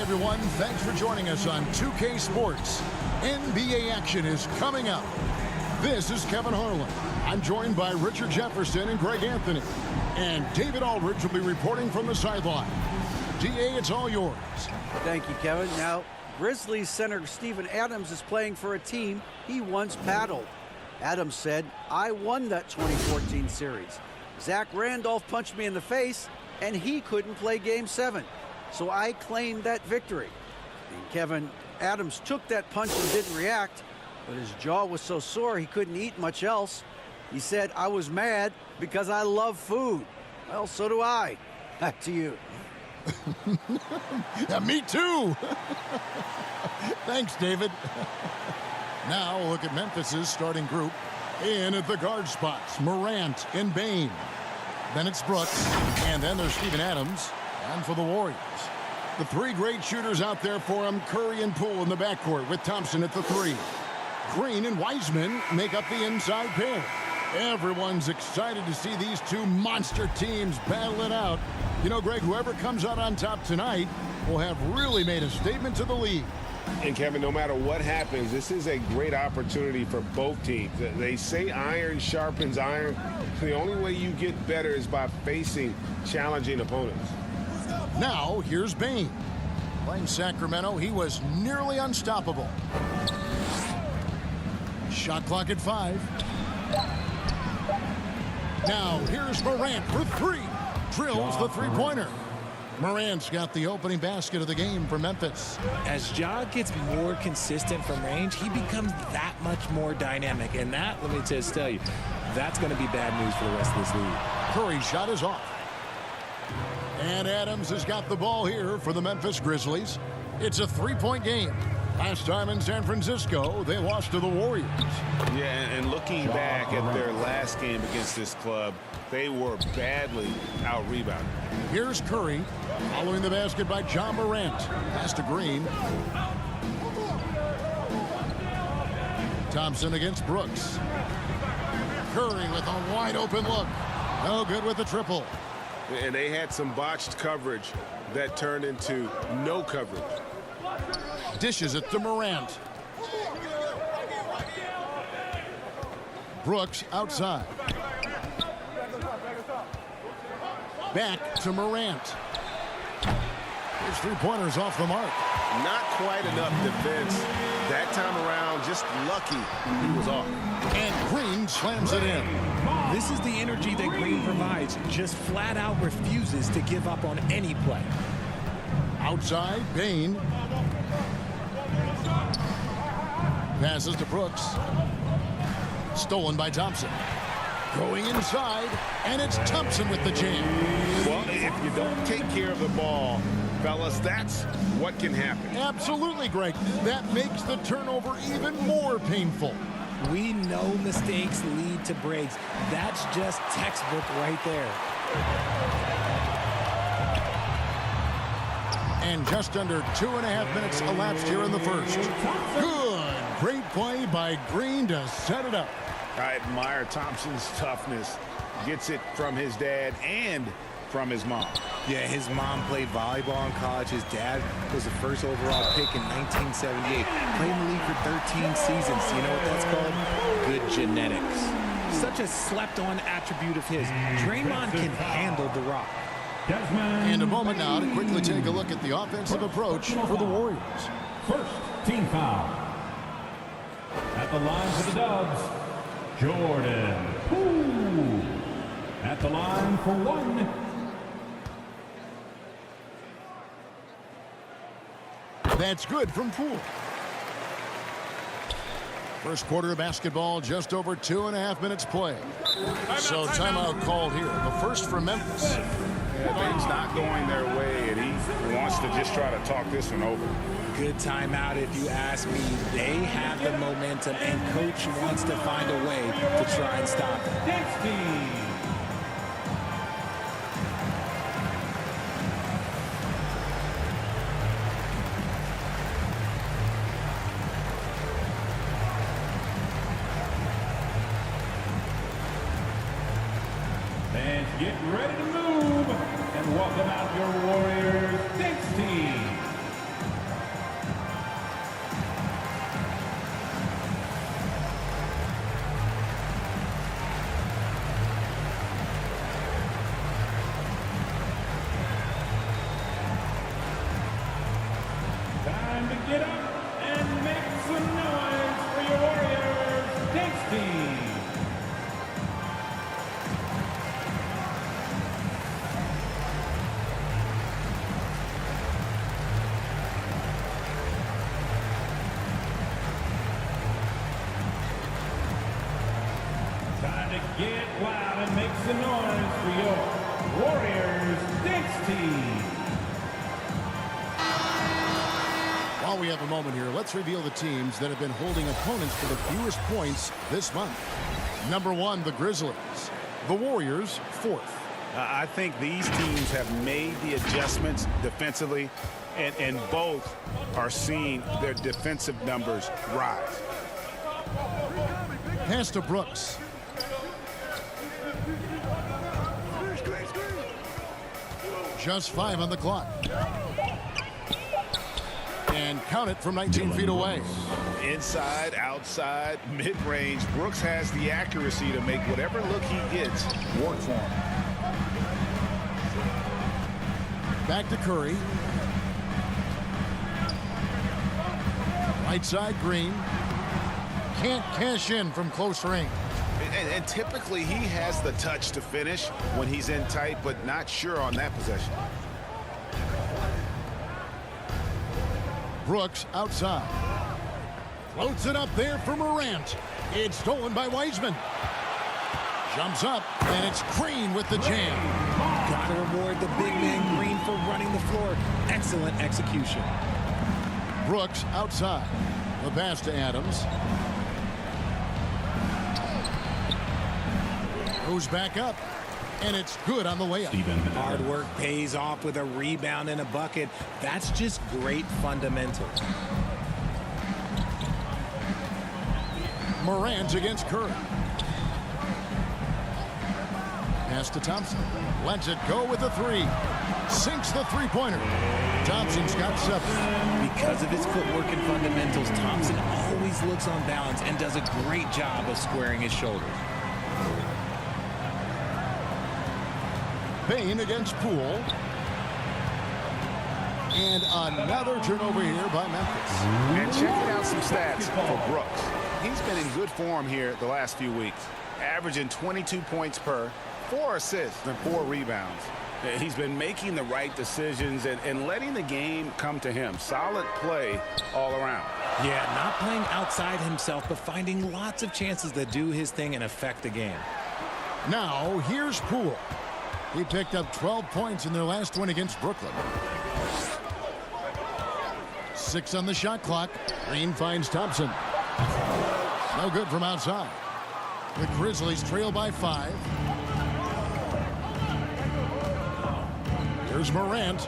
everyone. Thanks for joining us on 2K Sports. NBA action is coming up. This is Kevin Harlan. I'm joined by Richard Jefferson and Greg Anthony. And David Aldridge will be reporting from the sideline. DA, it's all yours. Thank you, Kevin. Now, Grizzlies center Steven Adams is playing for a team he once paddled. Adams said, "I won that 2014 series. Zach Randolph punched me in the face, and he couldn't play Game 7. So I claimed that victory." And Kevin, Adams took that punch and didn't react, but his jaw was so sore he couldn't eat much else. He said, "I was mad because I love food." Well, so do I. Back to you. Yeah, me too. Thanks, David. Now we'll look at Memphis's starting group. In at the guard spots, Morant and Bane. Then it's Brooks, and then there's Steven Adams. And for the Warriors, the three great shooters out there for him, Curry and Poole in the backcourt with Thompson at the 3. Green and Wiseman make up the inside pair. Everyone's excited to see these two monster teams battle it out. You know, Greg, whoever comes out on top tonight will have really made a statement to the league. And, Kevin, no matter what happens, this is a great opportunity for both teams. They say iron sharpens iron. The only way you get better is by facing challenging opponents. Now, here's Bane. Playing Sacramento, he was nearly unstoppable. Shot clock at 5. Now, here's Morant for 3. Drills the three-pointer. Morant's got the opening basket of the game for Memphis. As Ja gets more consistent from range, he becomes that much more dynamic. And that, let me just tell you, that's going to be bad news for the rest of this league. Curry's shot is off. And Adams has got the ball here for the Memphis Grizzlies. It's a 3-point game. Last time in San Francisco, they lost to the Warriors. Yeah, and looking back at their last game against this club, they were badly out-rebounded. Here's Curry, following the basket by John Morant. Pass to Green. Thompson against Brooks. Curry with a wide-open look. No good with the triple. And they had some botched coverage that turned into no coverage. Dishes it to Morant. Brooks outside. Back to Morant. His three-pointers off the mark. Not quite enough defense. That time around, just lucky he was off. And Green slams it in. This is the energy that Green provides. Just flat out refuses to give up on any play. Outside, Bane. Passes to Brooks. Stolen by Thompson. Going inside, and it's Thompson with the jam. Well, if you don't take care of the ball, fellas, that's what can happen. Absolutely, Greg. That makes the turnover even more painful. We know mistakes lead to breaks. That's just textbook right there. And just under 2.5 minutes elapsed here in the first. Good. Great play by Green to set it up. I admire Thompson's toughness. Gets it from his dad and from his mom. Yeah, his mom played volleyball in college. His dad was the first overall pick in 1978. Played in the league for 13 seasons. You know what that's called? Good genetics. Such a slept-on attribute of his. Draymond can handle the rock. And a moment now to quickly take a look at the offensive approach for the Warriors. First team foul. At the line for the Dubs, Jordan Poole. At the line for 1. That's good from Poole. First quarter of basketball, just over 2.5 minutes play. So timeout called here. The first for Memphis. Yeah, things not going their way, and he wants to just try to talk this one over. Good timeout if you ask me. They have the momentum, and coach wants to find a way to try and stop it. Next team. Fans, get ready to move and welcome out your Warriors 6 team. loud and make some noise for your Warriors Dance Team. While we have a moment here, let's reveal the teams that have been holding opponents to the fewest points this month. Number 1, the Grizzlies. The Warriors, 4th. I think these teams have made the adjustments defensively, and both are seeing their defensive numbers rise. Pass to Brooks. Just 5 on the clock. And count it from 19 feet away. Inside, outside, mid-range, Brooks has the accuracy to make whatever look he gets work for him. Back to Curry. Right side, Green. Can't cash in from close range. And typically he has the touch to finish when he's in tight, but not sure on that possession. Brooks outside. Floats it up there for Morant. It's stolen by Wiseman. Jumps up, and it's Green with the jam. Gotta reward the big man Green for running the floor. Excellent execution. Brooks outside. The pass to Adams. Goes back up, and it's good on the way up. Hard work pays off with a rebound and a bucket. That's just great fundamentals. Morant against Curry. Pass to Thompson. Lets it go with the 3. Sinks the three-pointer. Thompson's got 7. Because of his footwork and fundamentals, Thompson always looks on balance and does a great job of squaring his shoulders. Payne against Poole. And another turnover here by Memphis. And checking out some stats for Brooks. He's been in good form here the last few weeks, averaging 22 points per, 4 assists and 4 rebounds. He's been making the right decisions and letting the game come to him. Solid play all around. Yeah, not playing outside himself, but finding lots of chances to do his thing and affect the game. Now, here's Poole. He picked up 12 points in their last win against Brooklyn. 6 on the shot clock. Green finds Thompson. No good from outside. The Grizzlies trail by 5. Here's Morant.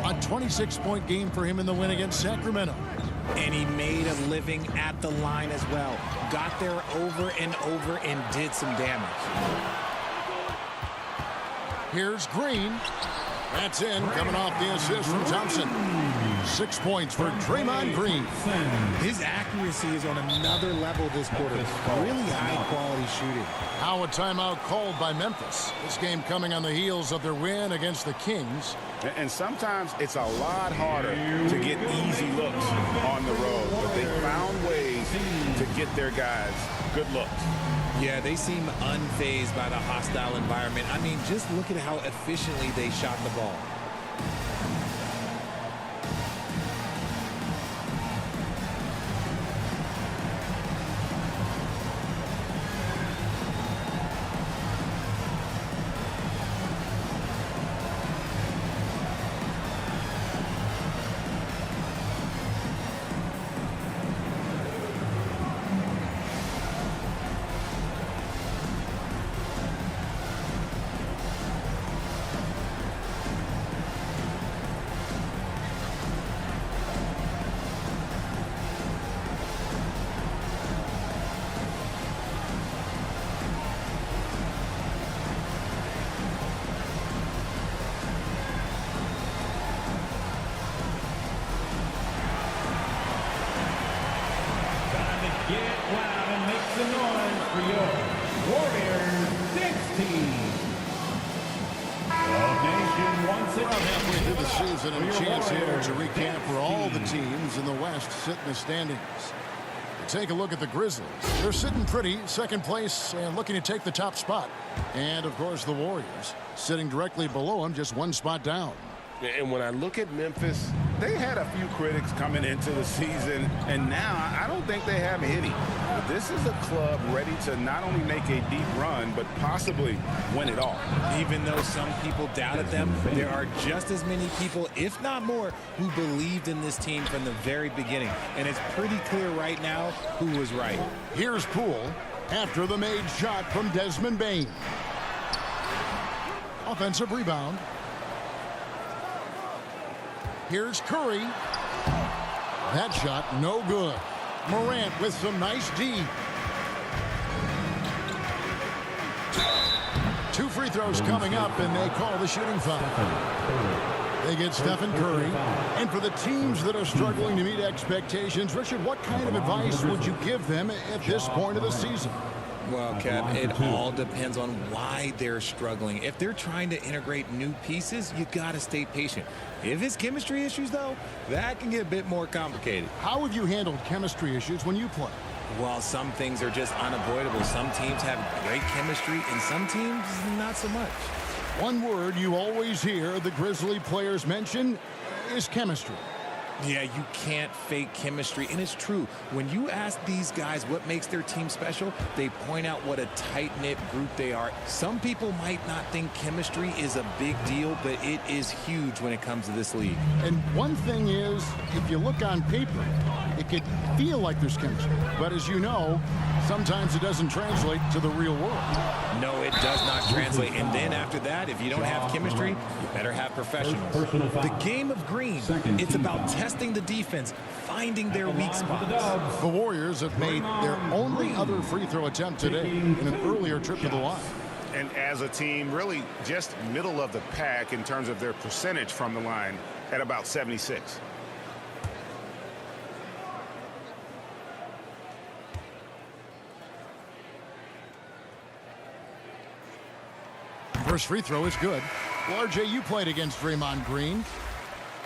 A 26-point game for him in the win against Sacramento. And he made a living at the line as well. Got there over and over and did some damage. Here's Green. That's in, coming off the assist from Thompson. 6 points for Draymond Green. His accuracy is on another level this quarter. Really high-quality shooting. Now a timeout called by Memphis. This game coming on the heels of their win against the Kings. And sometimes it's a lot harder to get easy looks on the road, but they found ways to get their guys good looks. Yeah, they seem unfazed by the hostile environment. I mean, just look at how efficiently they shot the ball. Halfway through the season, and a chance here to recap for all the teams in the West sit in the standings. Take a look at the Grizzlies. They're sitting pretty, second place, and looking to take the top spot. And, of course, the Warriors sitting directly below them, just 1 spot down. And when I look at Memphis, they had a few critics coming into the season, and now I don't think they have any. But this is a club ready to not only make a deep run, but possibly win it all. Even though some people doubted them, there are just as many people, if not more, who believed in this team from the very beginning. And it's pretty clear right now who was right. Here's Poole after the made shot from Desmond Bain. Offensive rebound. Here's Curry. That shot no good. Morant with some nice D. 2 free throws coming up, and they call the shooting foul. They get Stephen Curry. And for the teams that are struggling to meet expectations, Richard, what kind of advice would you give them at this point of the season? Well, Kev, it all depends on why they're struggling. If they're trying to integrate new pieces, you got to stay patient. If it's chemistry issues, though, that can get a bit more complicated. How have you handled chemistry issues when you play? Well, some things are just unavoidable. Some teams have great chemistry, and some teams not so much. One word you always hear the Grizzly players mention is chemistry. Yeah, you can't fake chemistry, and it's true. When you ask these guys what makes their team special, they point out what a tight-knit group they are. Some people might not think chemistry is a big deal, but it is huge when it comes to this league. And one thing is, if you look on paper, it could feel like there's chemistry. But as you know, sometimes it doesn't translate to the real world. No, it does not translate. And then after that, if you don't have chemistry, you better have professionals. The game of green, it's about testing the defense, finding their weak spots. The Warriors have made their only other free throw attempt today in an earlier trip to the line. And as a team, really just middle of the pack in terms of their percentage from the line at about 76. First free throw is good. Well, RJ, you played against Draymond Green.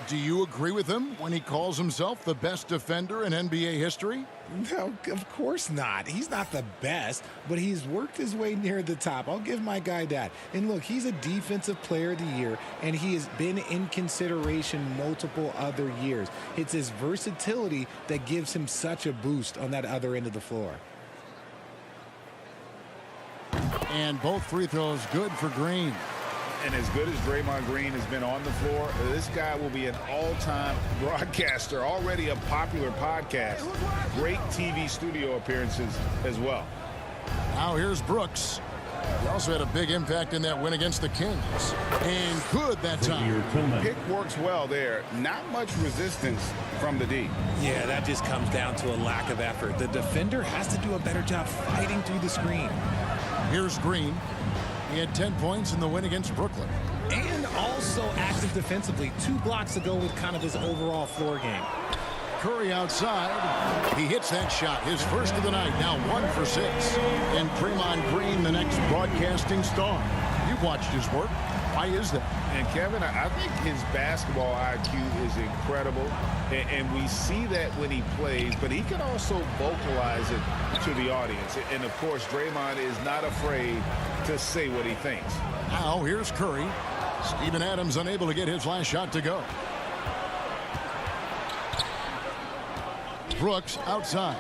Do you agree with him when he calls himself the best defender in NBA history? No, of course not. He's not the best, but he's worked his way near the top. I'll give my guy that. And look, he's a defensive player of the year, and he has been in consideration multiple other years. It's his versatility that gives him such a boost on that other end of the floor. And both free throws good for Green. And as good as Draymond Green has been on the floor, this guy will be an all-time broadcaster, already a popular podcast. Great TV studio appearances as well. Now here's Brooks. He also had a big impact in that win against the Kings. And good that time. Pick works well there. Not much resistance from the D. Yeah, that just comes down to a lack of effort. The defender has to do a better job fighting through the screen. Here's Green. He had 10 points in the win against Brooklyn. And also active defensively. 2 blocks to go with kind of his overall floor game. Curry outside. He hits that shot. His first of the night. Now 1 for 6. And Draymond Green, the next broadcasting star. You've watched his work. Why is that? And Kevin, I think his basketball IQ is incredible, and we see that when he plays, but he can also vocalize it to the audience. And of course, Draymond is not afraid to say what he thinks. Now here's Curry. Steven Adams unable to get his last shot to go. Brooks outside.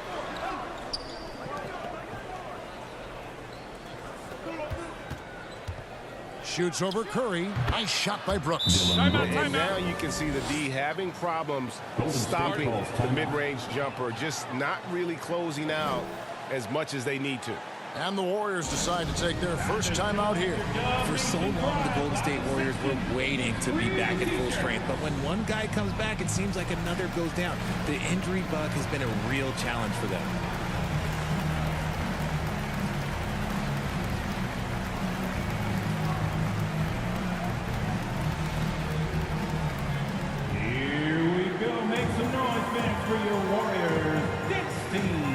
Shoots over Curry. Nice shot by Brooks. And now you can see the D having problems stopping the mid-range jumper, just not really closing out as much as they need to. And the Warriors decide to take their first time out here. For so long, the Golden State Warriors were waiting to be back at full strength. But when one guy comes back, it seems like another goes down. The injury bug has been a real challenge for them. Here we go. Make some noise, fans, for your Warriors. This team.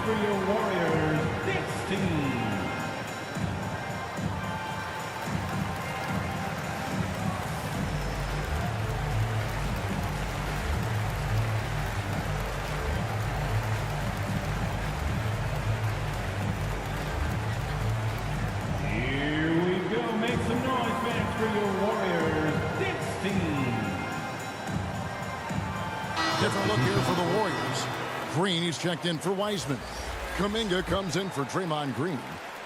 For your Warriors, this team. different look here for the Warriors. Green, he's checked in for Wiseman. Kuminga comes in for Draymond Green.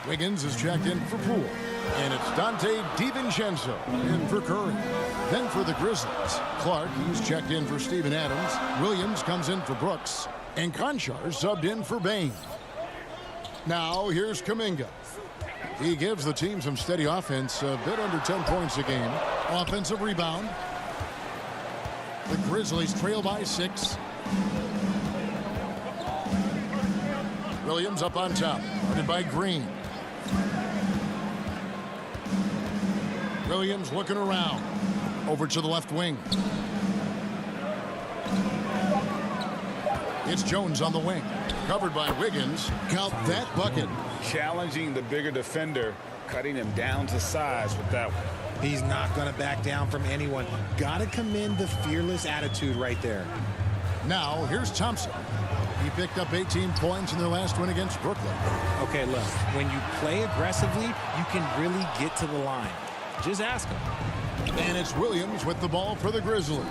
Wiggins is checked in for Poole. And it's Dante DiVincenzo in for Curry. Then for the Grizzlies, Clark, he's checked in for Steven Adams. Williams comes in for Brooks. And Conchar subbed in for Bain. Now here's Kuminga. He gives the team some steady offense, a bit under 10 points a game. Offensive rebound. The Grizzlies trail by 6. Williams up on top, guarded by Green. Williams looking around. Over to the left wing. It's Jones on the wing. Covered by Wiggins. Count that bucket. Challenging the bigger defender, cutting him down to size with that one. He's not going to back down from anyone. Got to commend the fearless attitude right there. Now, here's Thompson. He picked up 18 points in their last win against Brooklyn. Okay, look, when you play aggressively, you can really get to the line. Just ask him. And it's Williams with the ball for the Grizzlies.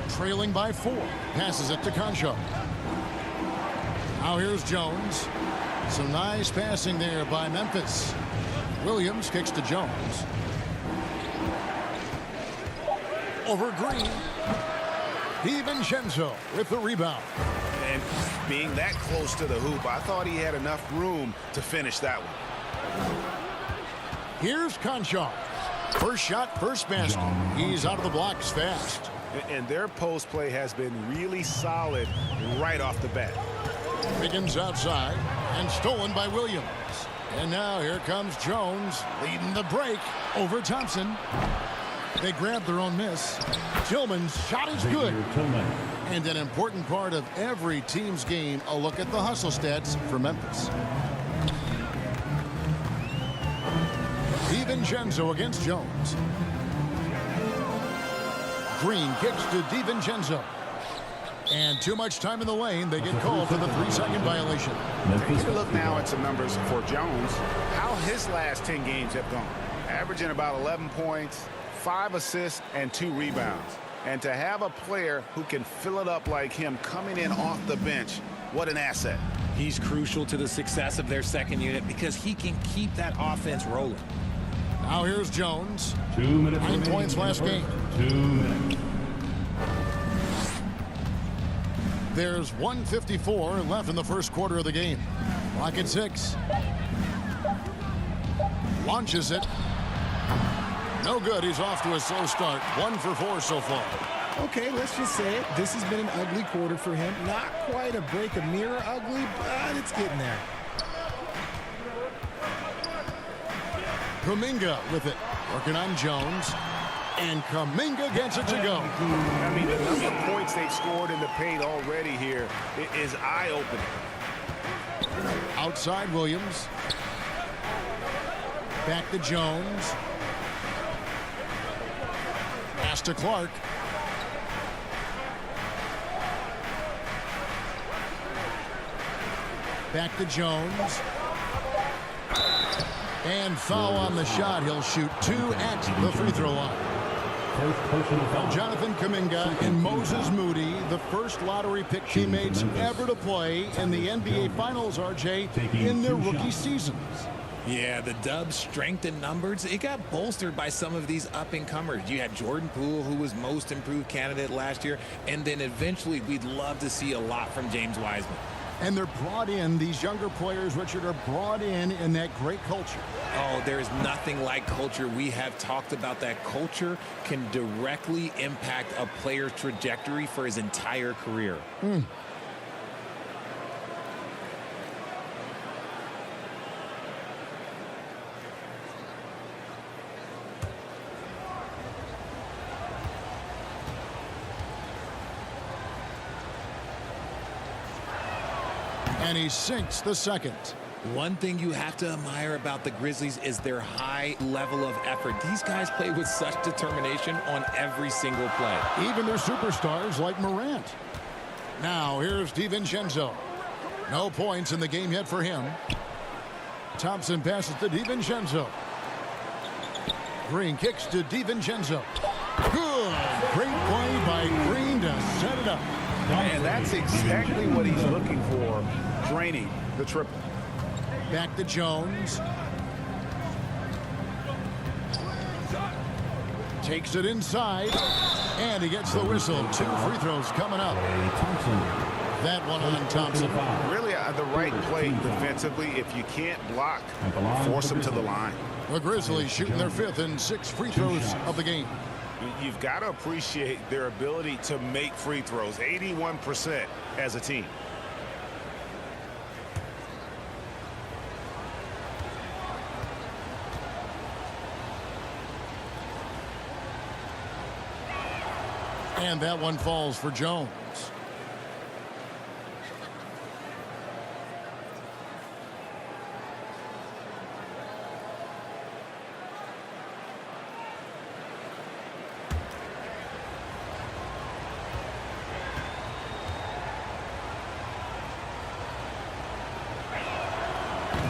Trailing by 4. Passes it to Conchar. Now here's Jones. Some nice passing there by Memphis. Williams kicks to Jones. Over Green. DiVincenzo with the rebound. And being that close to the hoop, I thought he had enough room to finish that one. Here's Conchar. First shot, first basket. He's out of the blocks fast. And their post play has been really solid right off the bat. Wiggins outside and stolen by Williams. And now here comes Jones leading the break over Thompson. They grab their own miss. Tillman's shot is good. And an important part of every team's game, a look at the hustle stats for Memphis. DiVincenzo against Jones. Green kicks to DiVincenzo. And too much time in the lane. They get called for the 3-second violation. Take a look now at some numbers for Jones. How his last 10 games have gone. Averaging about 11 points, 5 assists, and 2 rebounds. And to have a player who can fill it up like him coming in off the bench, what an asset. He's crucial to the success of their second unit because he can keep that offense rolling. Now here's Jones. 2 minutes 9 points last game. 2 minutes. There's 1:54 left in the first quarter of the game. Clock at 6. Launches it. No good. He's off to a slow start. 1 for 4 so far. Okay, let's just say it. This has been an ugly quarter for him. Not quite a break a mirror ugly, but it's getting there. Kuminga with it. Working on Jones. And Kuminga gets it to go. I mean, the number of points they've scored in the paint already here is eye-opening. Outside Williams. Back to Jones. Pass to Clark. Back to Jones. And foul on the shot. He'll shoot 2 at the free throw line. Jonathan Kuminga and Moses Moody, the first lottery pick teammates ever to play in the NBA Finals, RJ, in their rookie seasons. Yeah, the Dubs' strength in numbers, it got bolstered by some of these up-and-comers. You had Jordan Poole, who was most improved candidate last year, and then eventually we'd love to see a lot from James Wiseman. And they're brought in, these younger players, Richard, are brought in that great culture. Oh, there is nothing like culture. We have talked about that. Culture can directly impact a player's trajectory for his entire career. And he sinks the second. One thing you have to admire about the Grizzlies is their high level of effort. These guys play with such determination on every single play. Even their superstars like Morant. Now here's DiVincenzo. No points in the game yet for him. Thompson passes to DiVincenzo. Green kicks to DiVincenzo. Good. Great play by Green looking to set it up. And that's exactly what he's looking for, draining the triple. Back to Jones. Takes it inside. And he gets the whistle. 2 free throws coming up. That one on Thompson. Really the right play defensively. If you can't block, force him to the line. The Grizzlies shooting their 5th and 6 free throws of the game. You've got to appreciate their ability to make free throws. 81% as a team. And that one falls for Jones.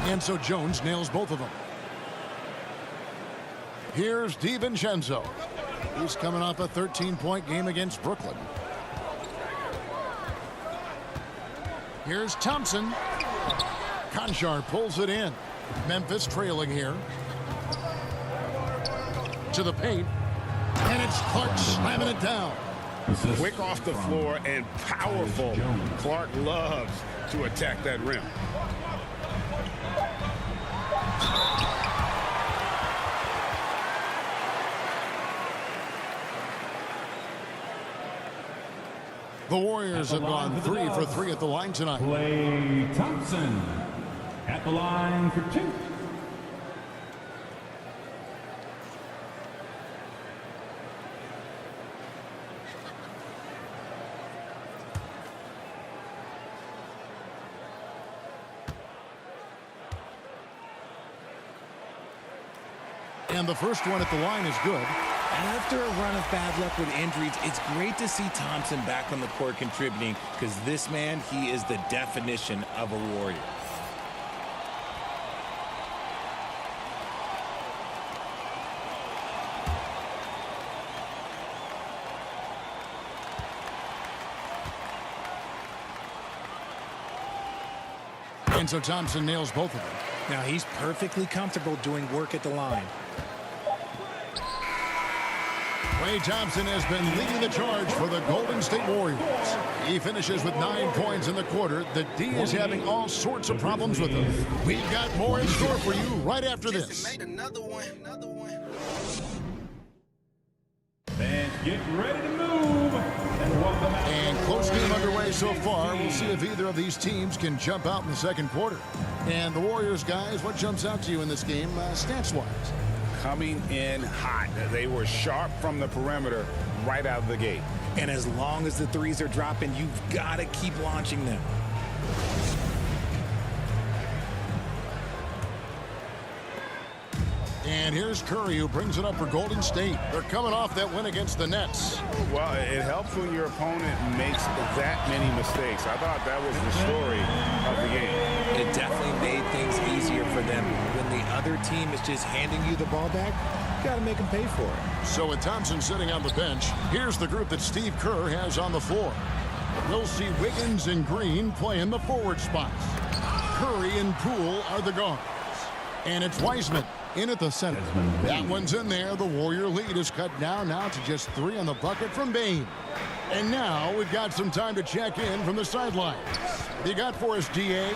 And so Jones nails both of them. Here's DiVincenzo. He's coming off a 13-point game against Brooklyn. Here's Thompson. Conchar pulls it in. Memphis trailing here. To the paint. And it's Clark slamming it down. Quick off the floor and powerful. Clark loves to attack that rim. The Warriors have gone 3 for 3 at the line tonight. Klay Thompson at the line for 2. And the first one at the line is good. After a run of bad luck with injuries, it's great to see Thompson back on the court contributing, because this man, he is the definition of a warrior. And so Thompson nails both of them. Now he's perfectly comfortable doing work at the line. Klay Thompson has been leading the charge for the Golden State Warriors. He finishes with 9 points in the quarter. The D is having all sorts of problems with him. We've got more in store for you right after this. Fans, get ready to move. And close game underway so far. We'll see if either of these teams can jump out in the second quarter. And the Warriors, guys, what jumps out to you in this game stats-wise? Coming in hot. They were sharp from the perimeter right out of the gate. And as long as the threes are dropping, you've got to keep launching them. And here's Curry, who brings it up for Golden State. They're coming off that win against the Nets. Well, it helps when your opponent makes that many mistakes. I thought that was the story of the game. It definitely made things easier for them. When the other team is just handing you the ball back, you got to make them pay for it. So with Thompson sitting on the bench, here's the group that Steve Kerr has on the floor. We'll see Wiggins and Green playing the forward spots. Curry and Poole are the guards. And it's Wiseman in at the center. That one's in there. The Warrior lead is cut down now to just 3 on the bucket from Bane. And now we've got some time to check in from the sidelines. What do you got for us, DA?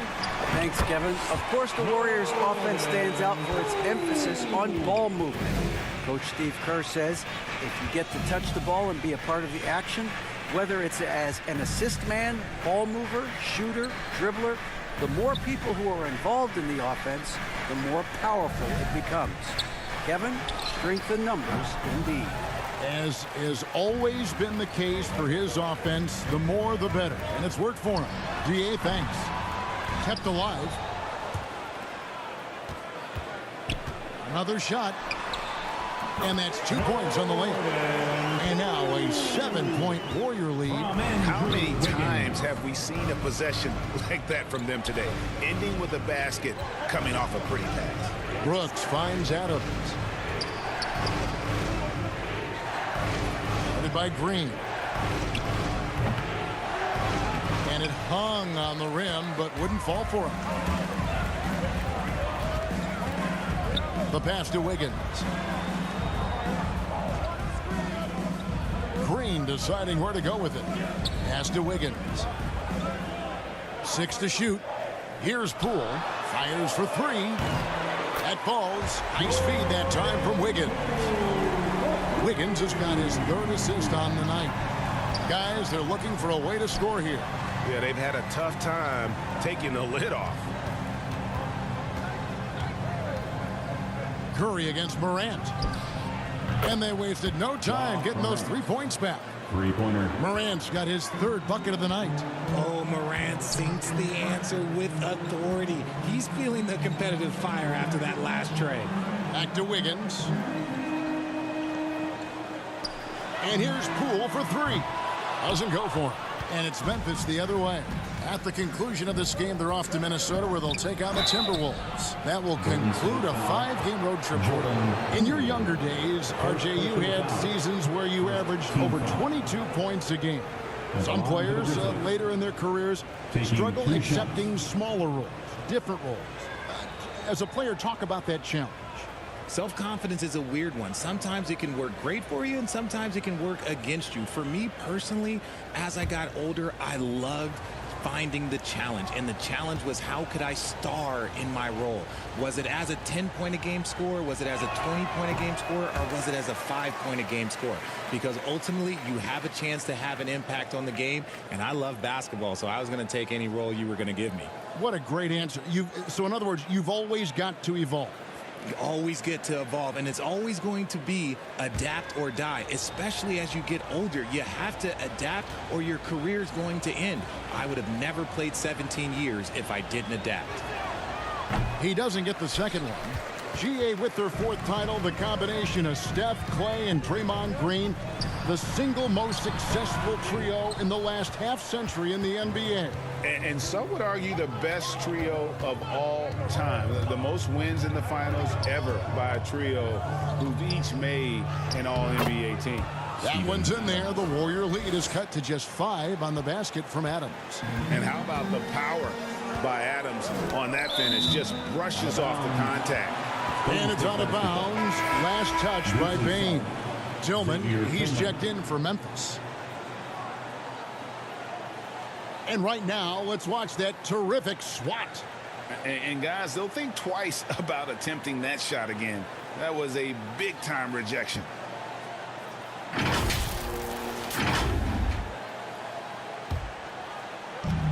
Thanks, Kevin. Of course, the Warriors' offense stands out for its emphasis on ball movement. Coach Steve Kerr says if you get to touch the ball and be a part of the action, whether it's as an assist man, ball mover, shooter, dribbler, the more people who are involved in the offense, the more powerful it becomes. Kevin, strength in numbers indeed. As has always been the case for his offense, the more the better. And it's worked for him. DA, thanks. Kept alive. Another shot. And that's 2 points on the layup. And now a 7-point Warrior lead. How many times have we seen a possession like that from them today? Ending with a basket, coming off a pretty pass. Brooks finds Adams. By Green. And it hung on the rim, but wouldn't fall for him. The pass to Wiggins. Green deciding where to go with it. Pass to Wiggins. 6 to shoot. Here's Poole. Fires for 3. That falls. Nice feed that time from Wiggins. Wiggins has got his 3rd assist on the night. Guys, they're looking for a way to score here. Yeah, they've had a tough time taking the lid off. Curry against Morant. And they wasted no time getting those 3 points back. Three-pointer. Morant's got his 3rd bucket of the night. Oh, Morant sinks the answer with authority. He's feeling the competitive fire after that last trade. Back to Wiggins. And here's Poole for 3. Doesn't go for him. And it's Memphis the other way. At the conclusion of this game, they're off to Minnesota, where they'll take on the Timberwolves. That will conclude a 5-game road trip for them. In your younger days, RJ, you had seasons where you averaged over 22 points a game. Some players later in their careers struggle accepting smaller roles, different roles. As a player, talk about that challenge. Self-confidence is a weird one. Sometimes it can work great for you, and sometimes it can work against you. For me personally, as I got older, I loved finding the challenge, and the challenge was, how could I star in my role? Was it as a 10-point-a-game scorer? Was it as a 20-point-a-game scorer? Or was it as a 5-point-a-game scorer? Because ultimately, you have a chance to have an impact on the game, and I love basketball, so I was going to take any role you were going to give me. What a great answer. So in other words, you've always got to evolve. You always get to evolve, and it's always going to be adapt or die, especially as you get older. You have to adapt or your career is going to end. I would have never played 17 years if I didn't adapt. He doesn't get the second one. GA with their 4th title, the combination of Steph, Clay, and Draymond Green, the single most successful trio in the last half-century in the NBA. And some would argue the best trio of all time. The most wins in the finals ever by a trio who've each made an all-NBA team. That one's in there. The Warrior lead is cut to just 5 on the basket from Adams. And how about the power by Adams on that finish? Just brushes off the contact. And it's out of bounds. Last touch by Bane. Tillman, he's checked in for Memphis. And right now, let's watch that terrific swat. And guys, they'll think twice about attempting that shot again. That was a big-time rejection.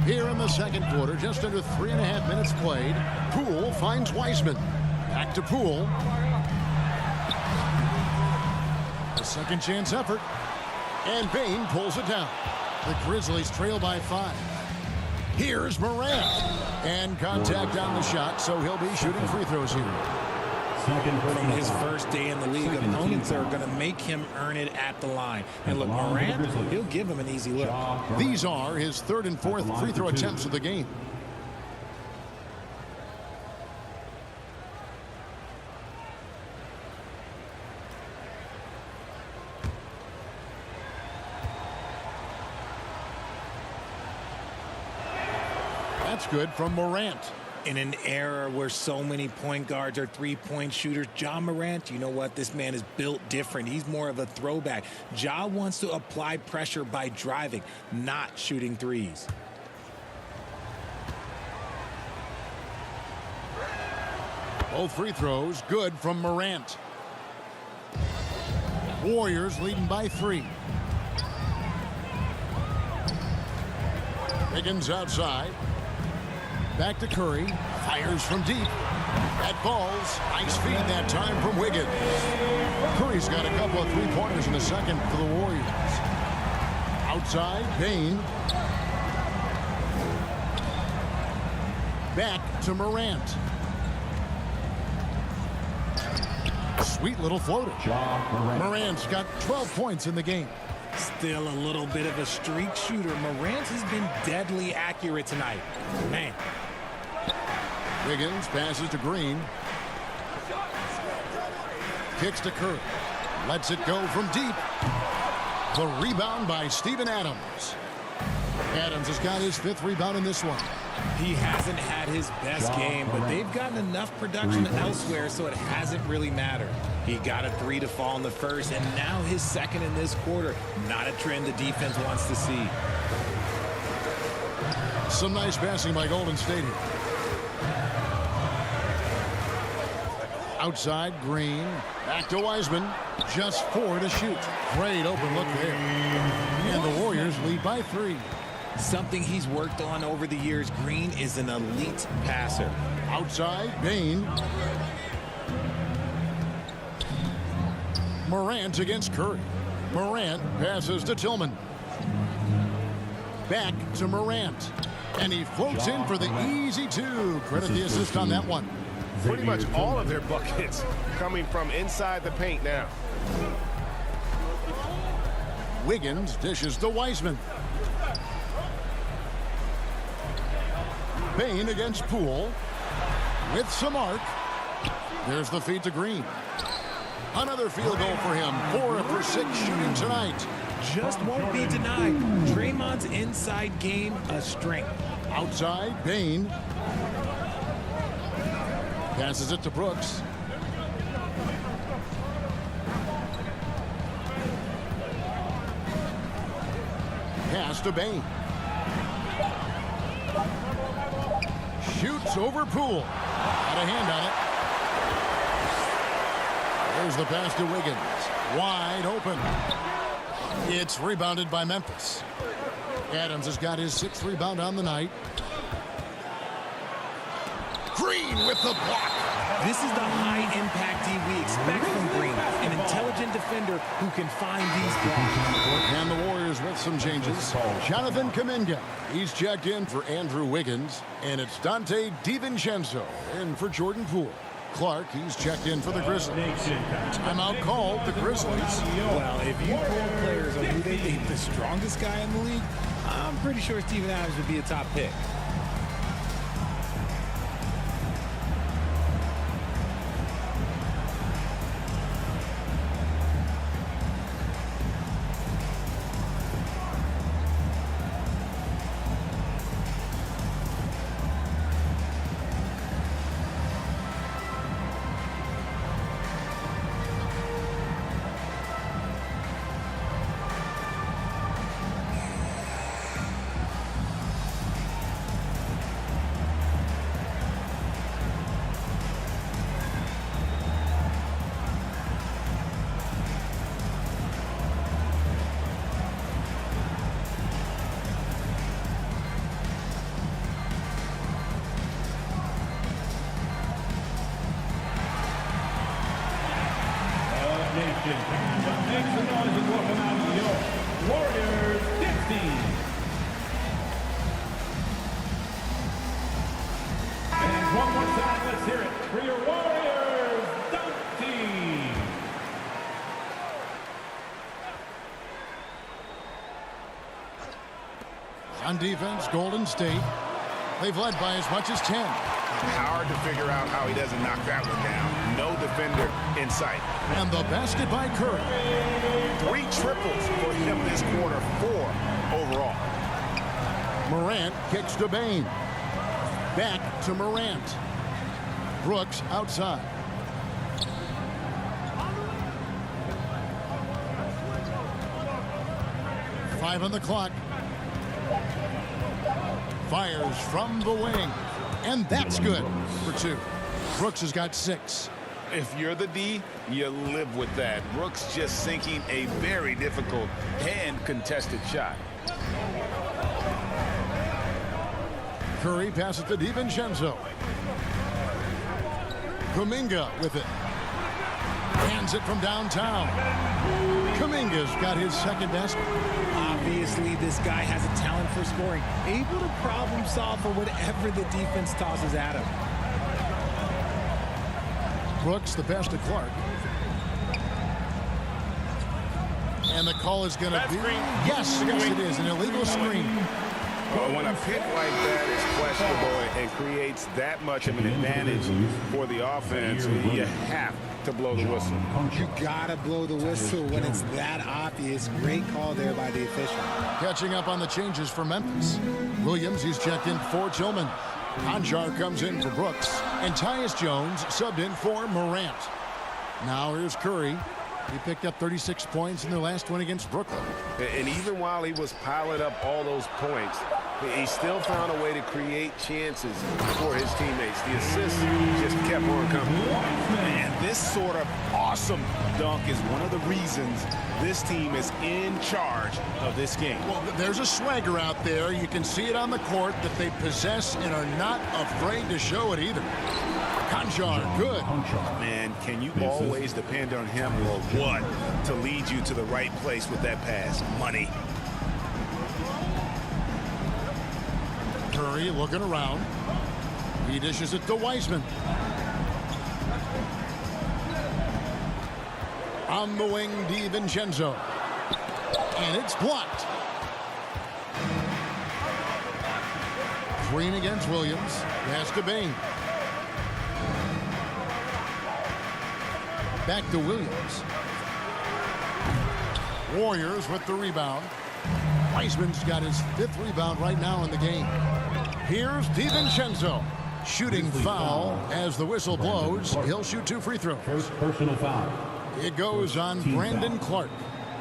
Here in the second quarter, just under 3.5 minutes played, Poole finds Wiseman. Back to Poole. A second chance effort. And Bane pulls it down. The Grizzlies trail by 5. Here's Morant. And contact on the shot, so he'll be shooting free throws here. From his first day in the league, opponents are going to make him earn it at the line. And look, Morant, he'll give him an easy look. These are his 3rd and 4th free throw attempts of the game. That's good from Morant. In an era where so many point guards are three-point shooters, Ja Morant, you know what? This man is built different. He's more of a throwback. Ja wants to apply pressure by driving, not shooting threes. Both free throws good from Morant. Warriors leading by 3. Wiggins outside. Back to Curry. Fires from deep. That falls. Nice feed that time from Wiggins. Curry's got a couple of three-pointers in the second for the Warriors. Outside, Bane. Back to Morant. Sweet little floater. Morant's got 12 points in the game. Still a little bit of a streak shooter. Morant has been deadly accurate tonight. Man. Wiggins passes to Green. Kicks to Curry. Lets it go from deep. The rebound by Steven Adams. Adams has got his 5th rebound in this one. He hasn't had his best game, but they've gotten enough production elsewhere, so it hasn't really mattered. He got a 3 to fall in the first, and now his 2nd in this quarter. Not a trend the defense wants to see. Some nice passing by Golden State here. Outside, Green. Back to Wiseman. Just 4 to shoot. Great open look there. And the Warriors lead by 3. Something he's worked on over the years. Green is an elite passer. Outside, Bain. Morant against Curry. Morant passes to Tillman. Back to Morant. And he floats in for the easy 2. Credit the assist on that one. Pretty much all of their buckets coming from inside the paint now. Wiggins dishes to Wiseman. Bain against Poole. With some arc. There's the feed to Green. Another field goal for him. 4 for 6 shooting tonight. Just won't be denied. Draymond's inside game a strength. Outside, Bain. Passes it to Brooks. Pass to Bain. Shoots over Poole. Got a hand on it. There's the pass to Wiggins. Wide open. It's rebounded by Memphis. Adams has got his 6th rebound on the night. Green with the block. This is the high-impact D we expect from Green, an intelligent defender who can find these blocks. And the Warriors with some changes. Jonathan Kuminga. He's checked in for Andrew Wiggins. And it's Dante DiVincenzo in for Jordan Poole. Clark, he's checked in for the Grizzlies. Timeout called the Grizzlies. Well, if you poll players on who they think the strongest guy in the league, I'm pretty sure Steven Adams would be a top pick. Make some noise and welcome out your Warriors 15. And one more time, let's hear it for your Warriors dunk team. On defense, Golden State. They've led by as much as 10. Hard to figure out how he doesn't knock that one down. No defender in sight. And the basket by Curry. 3 triples for him this quarter, 4 overall. Morant kicks to Bain. Back to Morant. Brooks outside. Five on the clock. Fires from the wing. And that's good for 2. Brooks has got 6. If you're the D, you live with that. Brooks just sinking a very difficult and contested shot. Curry passes to DiVincenzo. Kuminga with it. Hands it from downtown. Kuminga's got his 2nd basket. Obviously, this guy has a talent for scoring, able to problem solve for whatever the defense tosses at him. Brooks, the pass to Clark. And the call is going to be... Yes, it is. An illegal screen. Well, when a pick like that is questionable and creates that much of an advantage for the offense, you have to blow the whistle. You gotta blow the whistle when it's that obvious. Great call there by the official. Catching up on the changes for Memphis. Williams, he's checked in for Tillman. Conjar comes in for Brooks. And Tyus Jones subbed in for Morant. Now here's Curry. He picked up 36 points in their last win against Brooklyn. And even while he was piling up all those points, he still found a way to create chances for his teammates. The assists just kept on coming. And this sort of awesome dunk is one of the reasons this team is in charge of this game. Well, there's a swagger out there. You can see it on the court that they possess and are not afraid to show it either. Conjar, good. Man, can you always depend on him or what to lead you to the right place with that pass? Money. Curry looking around. He dishes it to Wiseman. On the wing, DiVincenzo. And it's blocked. Green against Williams. Pass to Bain. Back to Williams. Warriors with the rebound. Wiseman's got his 5th rebound right now in the game. Here's DiVincenzo. Shooting foul as the whistle blows. He'll shoot 2 free throws. First personal foul. It goes on Brandon Clark.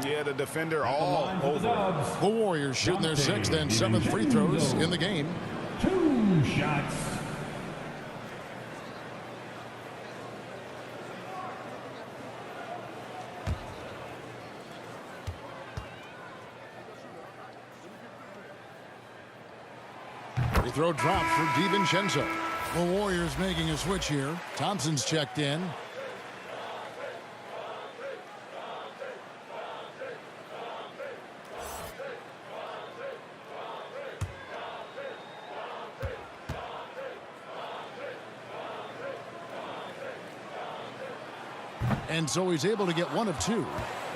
Yeah, the defender all over. The Warriors shooting their 6th and 7th free throws in the game. 2 shots. Free throw drop for DiVincenzo. The Warriors making a switch here. Thompson's checked in. And so he's able to get 1 of 2.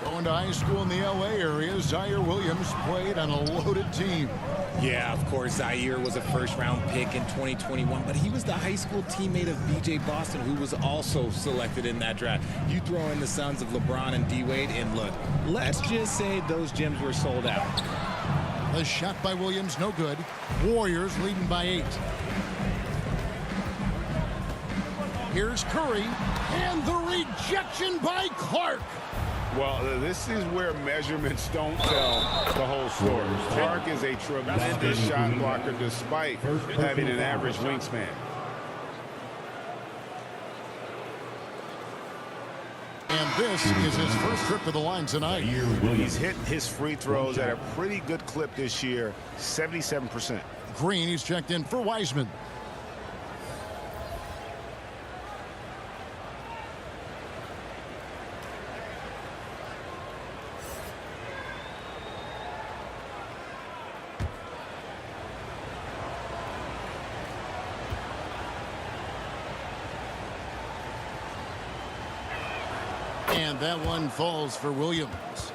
Going to high school in the LA area, Zaire Williams played on a loaded team. Yeah, of course, Zaire was a first-round pick in 2021, but he was the high school teammate of B.J. Boston, who was also selected in that draft. You throw in the sons of LeBron and D-Wade, and look, let's just say those gyms were sold out. The shot by Williams, no good. Warriors leading by 8. Here's Curry, and the rejection by Clark. Well, this is where measurements don't tell the whole story. Clark is a tremendous shot blocker despite having an average wingspan. And this is his first trip to the line tonight. He's hit his free throws at a pretty good clip this year, 77%. Green, he's checked in for Wiseman. And that one falls for Williams.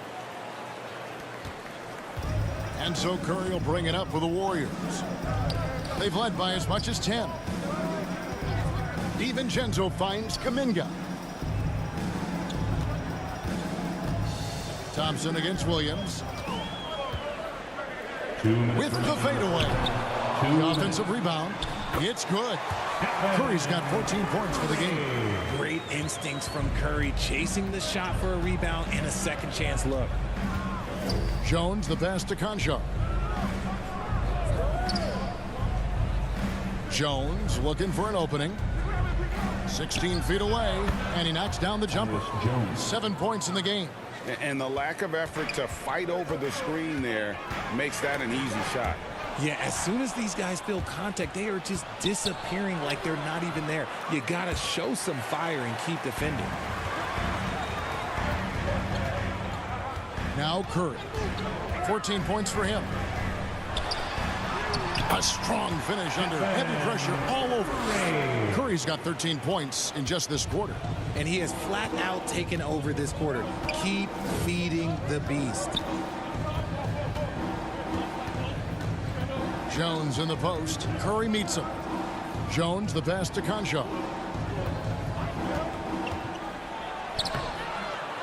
And so Curry will bring it up for the Warriors. They've led by as much as 10. DiVincenzo finds Kuminga. Thompson against Williams. With the fadeaway. The offensive rebound. It's good. Curry's got 14 points for the game. Great instincts from Curry, chasing the shot for a rebound and a second chance look. Jones, the pass to Conjar. Jones looking for an opening. 16 feet away, and he knocks down the jumper. 7 points in the game. And the lack of effort to fight over the screen there makes that an easy shot. Yeah, as soon as these guys feel contact, they are just disappearing like they're not even there. You got to show some fire and keep defending. Now Curry. 14 points for him. A strong finish under heavy pressure all over. Curry's got 13 points in just this quarter. And he has flat out taken over this quarter. Keep feeding the beast. Jones in the post. Curry meets him. Jones the pass to Conjar.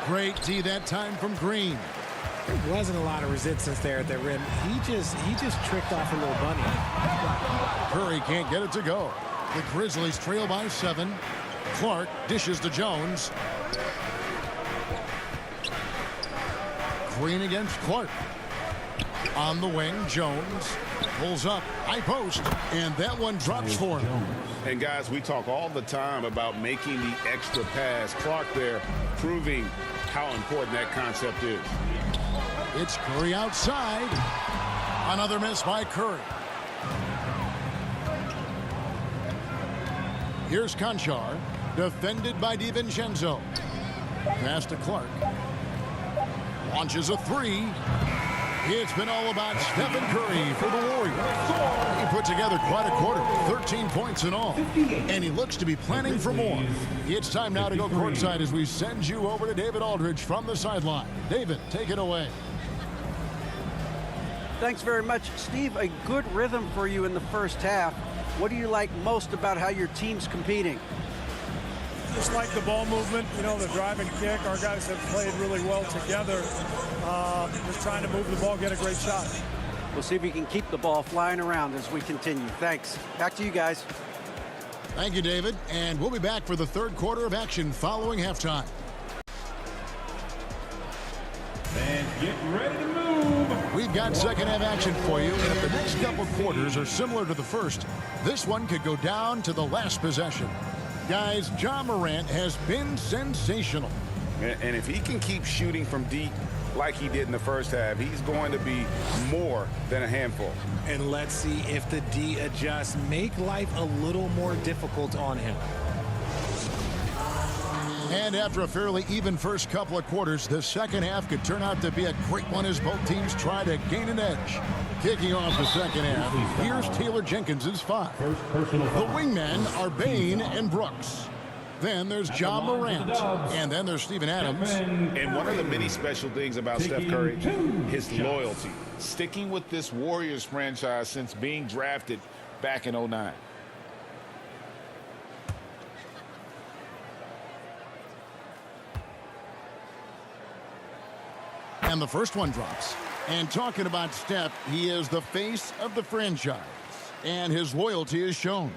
Great D that time from Green. There wasn't a lot of resistance there at the rim. He just tricked off a little bunny. Curry can't get it to go. The Grizzlies trail by 7. Clark dishes to Jones. Green against Clark. On the wing, Jones pulls up, high post, and that one drops for him. And guys, we talk all the time about making the extra pass. Clark there proving how important that concept is. It's Curry outside. Another miss by Curry. Here's Conchar, defended by DiVincenzo. Pass to Clark. Launches a three. It's been all about Stephen Curry for the Warriors. He put together quite a quarter, 13 points in all, and he looks to be planning for more. It's time now to go courtside as we send you over to David Aldridge from the sideline. David, take it away. Thanks very much, Steve. A good rhythm for you in the first half. What do you like most about how your team's competing? Just like the ball movement, you know, the drive and kick. Our guys have played really well together. Just trying to move the ball, get a great shot. We'll see if we can keep the ball flying around as we continue. Thanks. Back to you guys. Thank you, David. And we'll be back for the third quarter of action following halftime. And get ready to move. We've got second half action for you, and if the next couple quarters are similar to the first, this one could go down to the last possession. Guys, Ja Morant has been sensational. And if he can keep shooting from deep like he did in the first half, he's going to be more than a handful. And let's see if the D adjusts, make life a little more difficult on him. And after a fairly even first couple of quarters, the second half could turn out to be a great one as both teams try to gain an edge. Kicking off the second half, here's Taylor Jenkins' 5. The wingmen are Bain and Brooks. Then there's Ja Morant, and then there's Steven Adams. And one of the many special things about Steph Curry, his loyalty. Sticking with this Warriors franchise since being drafted back in '09. And the first one drops. And talking about Steph, he is the face of the franchise, and his loyalty is shown.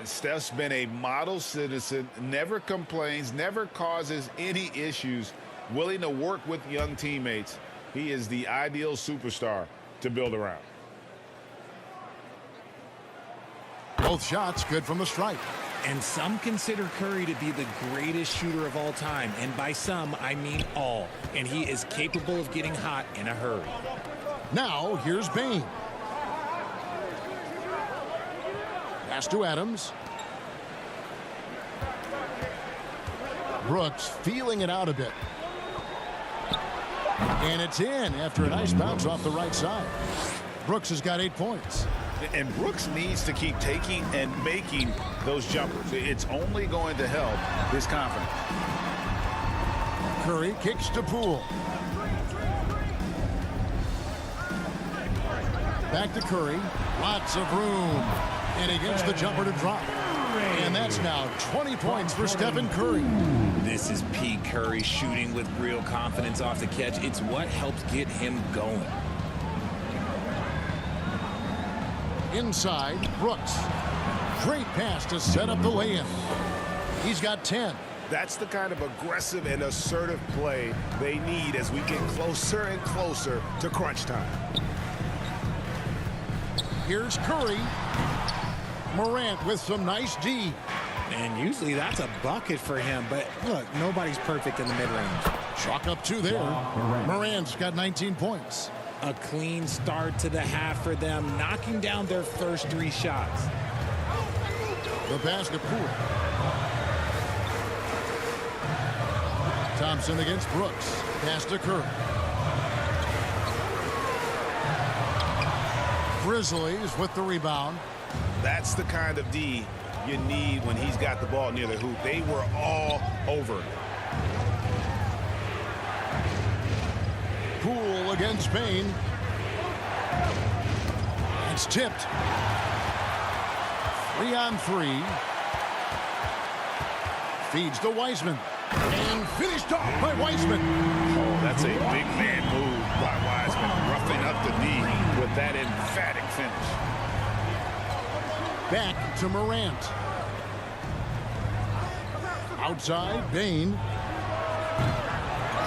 Steph's been a model citizen, never complains, never causes any issues, willing to work with young teammates. He is the ideal superstar to build around. Both shots good from the stripe. And some consider Curry to be the greatest shooter of all time. And by some, I mean all. And he is capable of getting hot in a hurry. Now, here's Bain. Pass to Adams. Brooks feeling it out a bit. And it's in after a nice bounce off the right side. Brooks has got 8 points. And Brooks needs to keep taking and making those jumpers. It's only going to help his confidence. Curry kicks to Poole. Back to Curry. Lots of room. And he gets the jumper to drop. And that's now 20 points for Stephen Curry. This is P. Curry shooting with real confidence off the catch. It's what helps get him going. Inside, Brooks. Great pass to set up the lay-in. He's got 10. That's the kind of aggressive and assertive play they need as we get closer and closer to crunch time. Here's Curry. Morant with some nice D. And usually that's a bucket for him. But look, nobody's perfect in the mid-range. Chalk up 2 there. Morant's got 19 points. A clean start to the half for them, knocking down their first 3 shots. The pass to Poole. Thompson against Brooks. Pass to Curry. Grizzlies with the rebound. That's the kind of D you need when he's got the ball near the hoop. They were all over it. Poole against Bain. It's tipped. 3-on-3. Feeds to Wiseman. And finished off by Wiseman. Oh, that's a big man move by Wiseman, roughing up the knee with that emphatic finish. Back to Morant. Outside, Bane.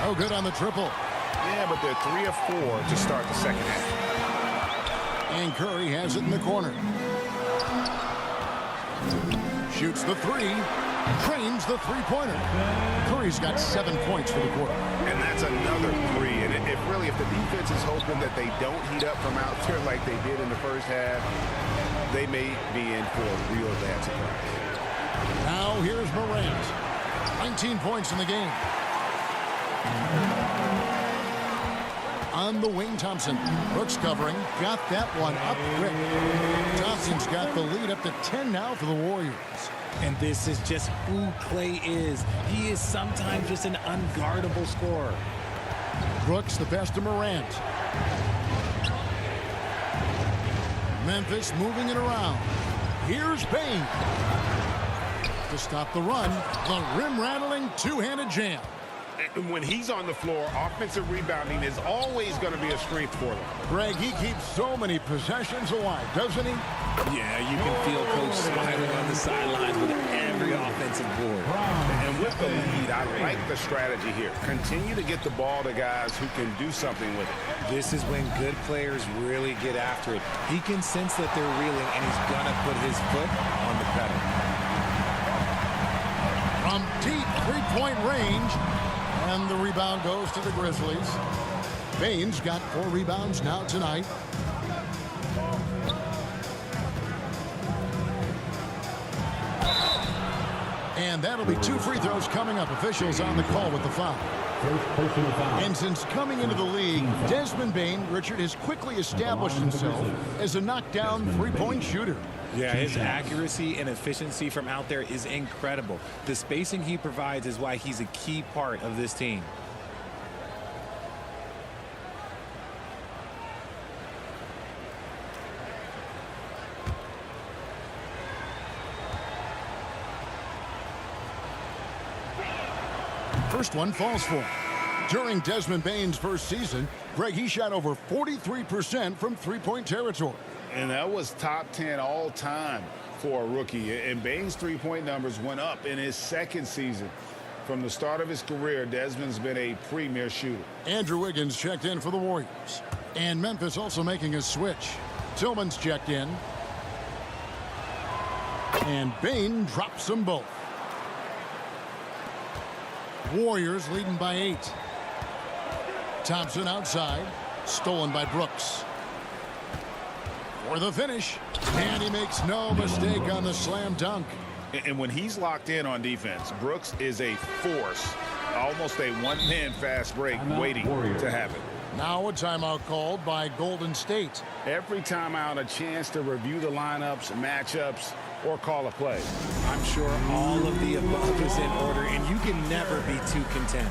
Oh, good on the triple. Yeah, but they're 3 of 4 to start the second half. And Curry has it in the corner. Shoots the three. Drains the three-pointer. Curry's got 7 points for the quarter. And that's another 3. And if the defense is hoping that they don't heat up from out there like they did in the first half, they may be in for a real bad surprise. Now here's Morant. 19 points in the game. On the wing, Thompson. Brooks covering. Got that one up quick. Thompson's got the lead up to 10 now for the Warriors. And this is just who Clay is. He is sometimes just an unguardable scorer. Brooks the best of Morant. Memphis moving it around. Here's Bane. To stop the run, the rim-rattling two-handed jam. And when he's on the floor, offensive rebounding is always going to be a strength for them. Greg, he keeps so many possessions alive, doesn't he? Yeah, you can feel Coach smiling on the sidelines with every offensive board. And with the lead, I like the strategy here. Continue to get the ball to guys who can do something with it. This is when good players really get after it. He can sense that they're reeling, and he's going to put his foot on the pedal. From deep three-point range, and the rebound goes to the Grizzlies. Bane's got 4 rebounds now tonight. And that'll be 2 free throws coming up. Officials on the call with the foul. And since coming into the league, Desmond Bane, Richard, has quickly established himself as a knockdown three-point shooter. Yeah, his accuracy and efficiency from out there is incredible. The spacing he provides is why he's a key part of this team. First one falls for him. During Desmond Bane's first season, Greg, he shot over 43% from three-point territory. And that was top 10 all time for a rookie. And Bane's three-point numbers went up in his second season. From the start of his career, Desmond's been a premier shooter. Andrew Wiggins checked in for the Warriors. And Memphis also making a switch. Tillman's checked in. And Bane drops them both. Warriors leading by 8. Thompson outside. Stolen by Brooks. For the finish. And he makes no mistake on the slam dunk. And when he's locked in on defense, Brooks is a force. Almost a one-man fast break waiting to happen. Now a timeout called by Golden State. Every timeout a chance to review the lineups, matchups, or call a play. I'm sure all of the above is in order, and you can never be too content.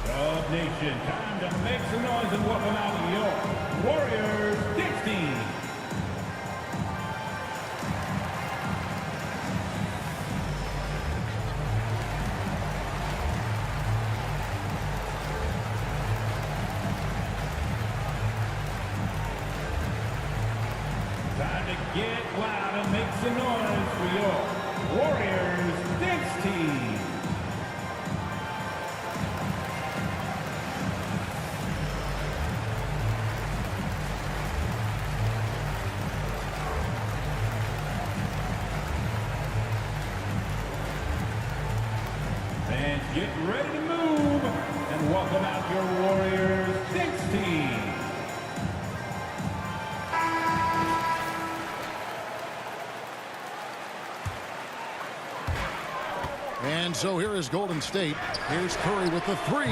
Dub Nation, time to make some noise and welcome out your Warriors Dance Team. Time to get loud and make some noise for your Warriors Dance Team. Fans, get ready to move and welcome out your Warriors Dance Team. And so here is Golden State. Here's Curry with the three.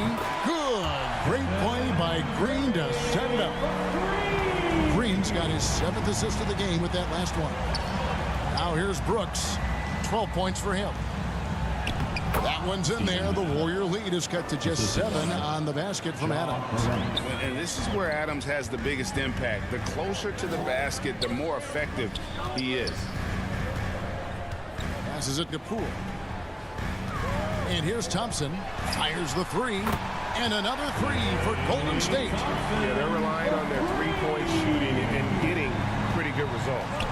Good. Great play by Green to set it up. Green's got his 7th assist of the game with that last one. Now here's Brooks. 12 points for him. That one's in there. The Warrior lead is cut to just 7 on the basket from Adams. And this is where Adams has the biggest impact. The closer to the basket, the more effective he is. Passes it to Poole. And here's Thompson. Fires the three. And another three for Golden State. Yeah, they're relying on their three-point shooting and getting pretty good results.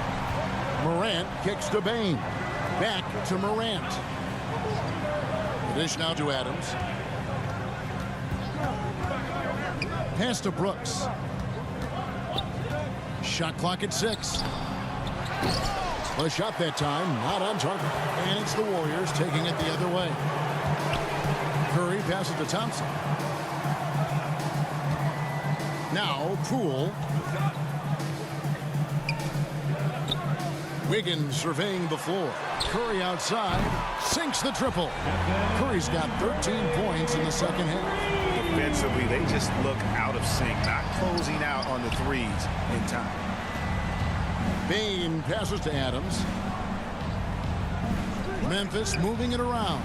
Morant kicks to Bain. Back to Morant. The dish now to Adams. Pass to Brooks. Shot clock at 6. A shot that time, not on target. And it's the Warriors taking it the other way. Curry passes to Thompson. Now Poole. Wiggins surveying the floor. Curry outside. Sinks the triple. Curry's got 13 points in the second half. Defensively, they just look out of sync, not closing out on the threes in time. Bain passes to Adams. Memphis moving it around.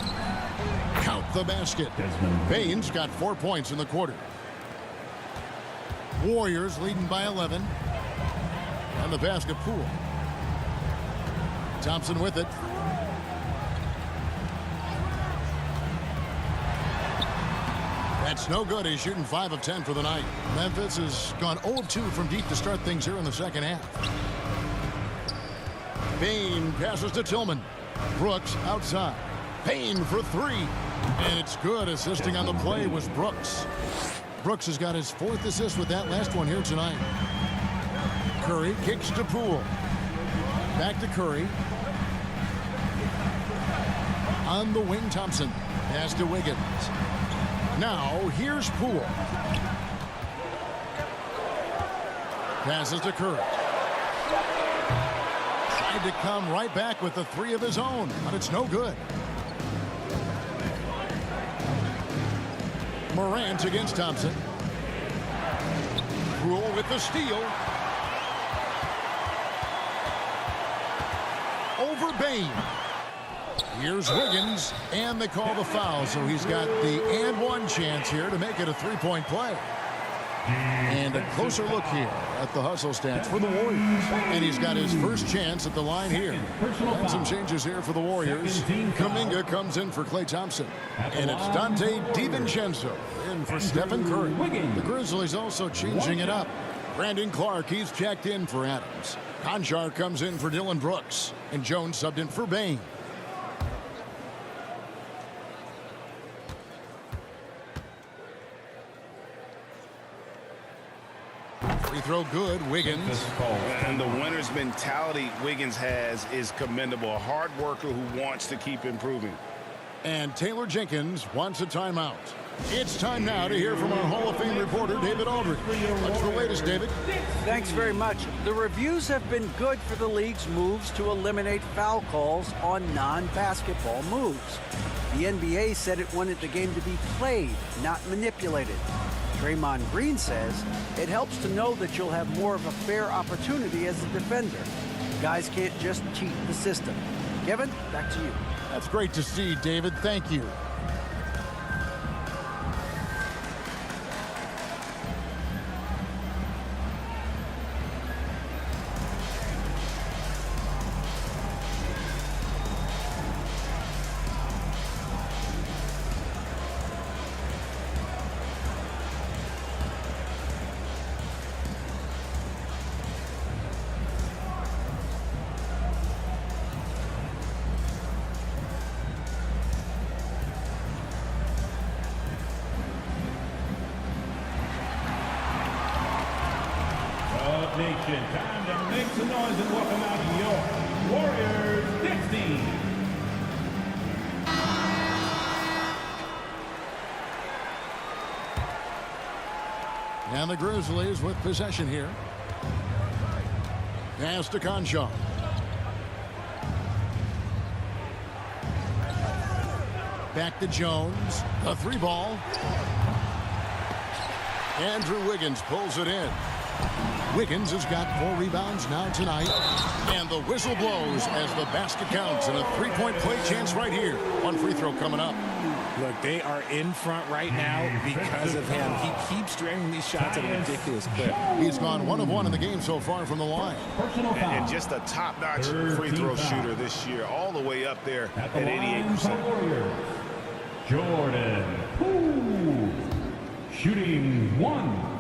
Count the basket. Bain's got 4 points in the quarter. Warriors leading by 11. And the basket Poole. Thompson with it. That's no good. He's shooting 5 of 10 for the night. Memphis has gone 0 of 2 from deep to start things here in the second half. Bain passes to Tillman. Brooks outside. Bain for 3. And it's good. Assisting on the play was Brooks. Brooks has got his 4th assist with that last one here tonight. Curry kicks to Poole. Back to Curry. On the wing, Thompson. Pass to Wiggins. Now, here's Poole. Passes to Curry. Tried to come right back with the 3 of his own, but it's no good. Morant against Thompson. Poole with the steal. Over Bain. Here's Wiggins, and they call the foul, so he's got the and one chance here to make it a 3-point play. And a closer look here at the hustle stats for the Warriors. And he's got his first chance at the line here. And some changes here for the Warriors. Kuminga comes in for Klay Thompson. And it's Dante DiVincenzo in for Stephen Curry. The Grizzlies also changing it up. Brandon Clark, he's checked in for Adams. Conchar comes in for Dylan Brooks. And Jones subbed in for Bain. Free throw good, Wiggins. And the winner's mentality Wiggins has is commendable. A hard worker who wants to keep improving. And Taylor Jenkins wants a timeout. It's time now to hear from our Hall of Fame reporter, David Aldridge. What's the latest, David? Thanks very much. The reviews have been good for the league's moves to eliminate foul calls on non-basketball moves. The NBA said it wanted the game to be played, not manipulated. Draymond Green says it helps to know that you'll have more of a fair opportunity as a defender. Guys can't just cheat the system. Kevin, back to you. That's great to see, David. Thank you. Nation, time to make some noise and welcome out your Warriors next team. And the Grizzlies with possession here. Pass to Conchar. Back to Jones. A 3 ball. Andrew Wiggins pulls it in. Wiggins has got 4 rebounds now tonight. And the whistle blows as the basket counts, and a 3-point play chance right here. One free throw coming up. Look, they are in front right now because of him. He keeps draining these shots at a ridiculous clip. He's gone 1 of 1 in the game so far from the line. And just a top-notch free throw shooter this year, all the way up there at 88%. Jordan Poole, shooting 1.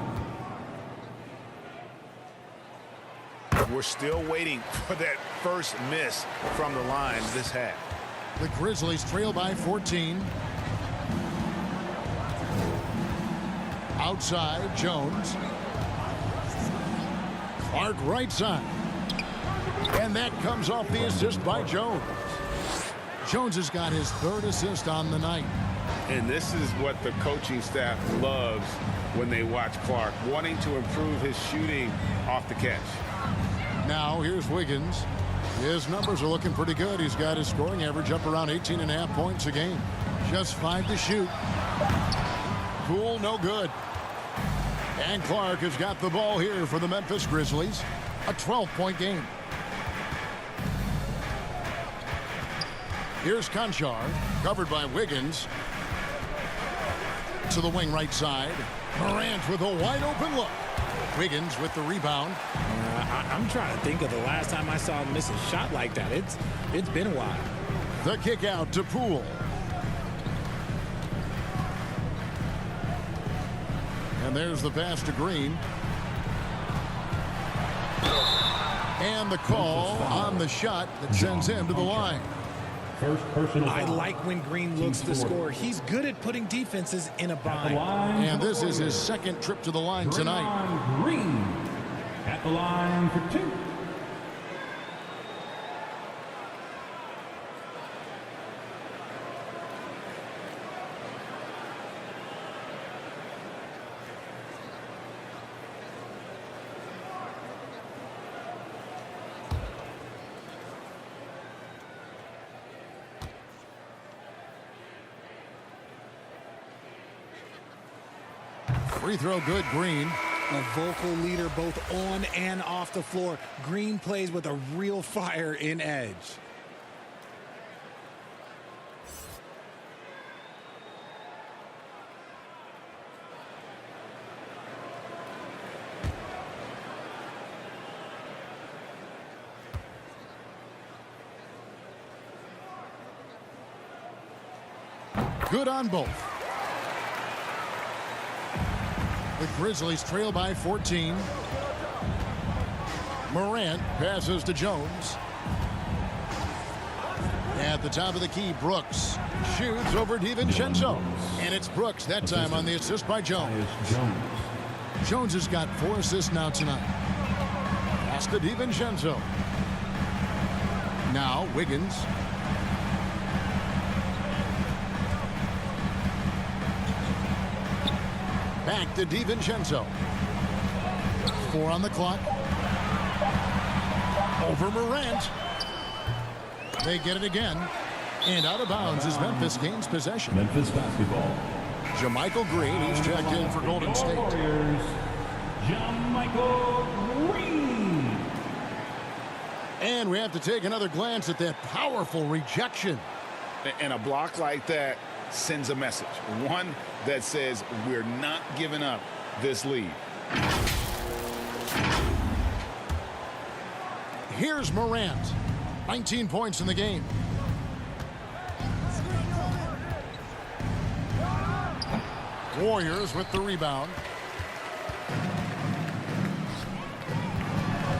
We're still waiting for that first miss from the line this half. The Grizzlies trail by 14. Outside, Jones. Clark right side. And that comes off the assist by Jones. Jones has got his 3rd assist on the night. And this is what the coaching staff loves when they watch Clark, wanting to improve his shooting off the catch. Now here's Wiggins. His numbers are looking pretty good. He's got his scoring average up around 18.5 points a game. Just 5 to shoot. Poole, no good. And Clark has got the ball here for the Memphis Grizzlies. A 12-point game. Here's Conchar, covered by Wiggins. To the wing right side. Morant with a wide open look. Wiggins with the rebound. I'm trying to think of the last time I saw him miss a shot like that. It's been a while. The kick out to Poole. And there's the pass to Green. And the call on the shot that sends him to the line. First personal I foul. like when Green looks to score. He's good at putting defenses in a bind. And this is his 2nd trip to the line tonight. Green at the line for 2. Free throw good, Green. A vocal leader both on and off the floor. Green plays with a real fire in edge. Good on both. The Grizzlies trail by 14. Morant passes to Jones. At the top of the key, Brooks shoots over DiVincenzo. And it's Brooks that time on the assist by Jones. Jones has got 4 assists now tonight. Pass to DiVincenzo. Now Wiggins. Back to DiVincenzo. 4 on the clock. Over Morant. They get it again. And out of bounds as Memphis gains possession. Memphis basketball. JaMychal Green, who's checked in for Golden State. Warriors, JaMychal Green. And we have to take another glance at that powerful rejection. And a block like that sends a message. One that says we're not giving up this lead. Here's Morant. 19 points in the game. Warriors with the rebound.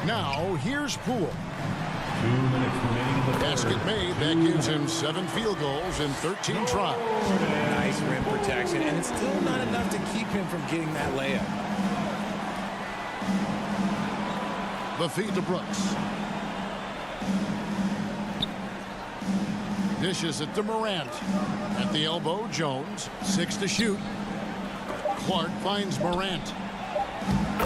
Now here's Poole. 2 minutes remaining in the Basket third. made. That gives him 7 field goals in 13 tries. Nice rim protection, and it's still not enough to keep him from getting that layup. The feed to Brooks. Dishes it to Morant. At the elbow, Jones. 6 to shoot. Clark finds Morant.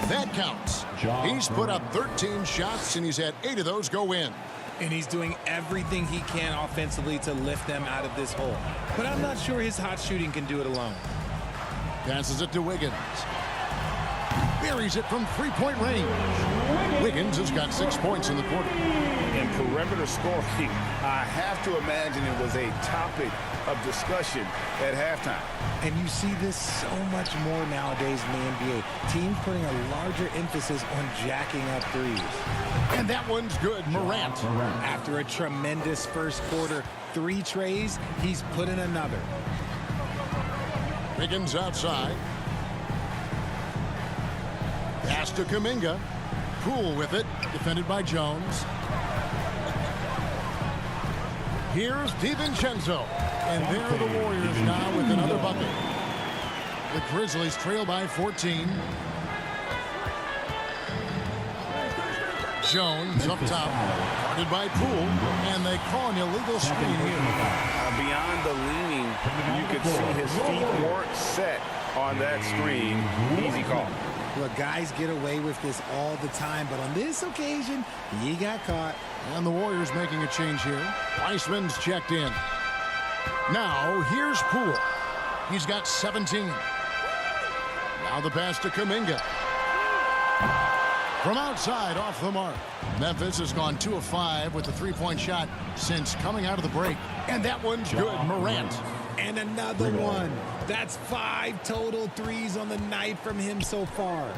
That counts. He's put up 13 shots, and he's had 8 of those go in. And he's doing everything he can offensively to lift them out of this hole. But I'm not sure his hot shooting can do it alone. Passes it to Wiggins. buries it from three-point range. Wiggins has got 6 points in the quarter. In perimeter scoring, I have to imagine it was a topic of discussion at halftime. And you see this so much more nowadays in the NBA. Teams putting a larger emphasis on jacking up threes. And that one's good. Morant. After a tremendous first quarter, 3 trays, he's put in another. Wiggins outside. Pass to Kuminga. Poole with it. Defended by Jones. Here's DiVincenzo. And there are the Warriors now with another bucket. The Grizzlies trail by 14. Jones up top. Guarded by Poole. And they call an illegal screen here. Beyond the leaning, you could see his feet weren't set on that screen. Easy call. Look, guys get away with this all the time, but on this occasion, he got caught. And the Warriors making a change here. Weissman's checked in. Now, here's Poole. He's got 17. Now the pass to Kuminga. From outside, off the mark. Memphis has gone 2 of 5 with the three-point shot since coming out of the break. And that one's good. Morant. And another one. That's 5 total threes on the night from him so far.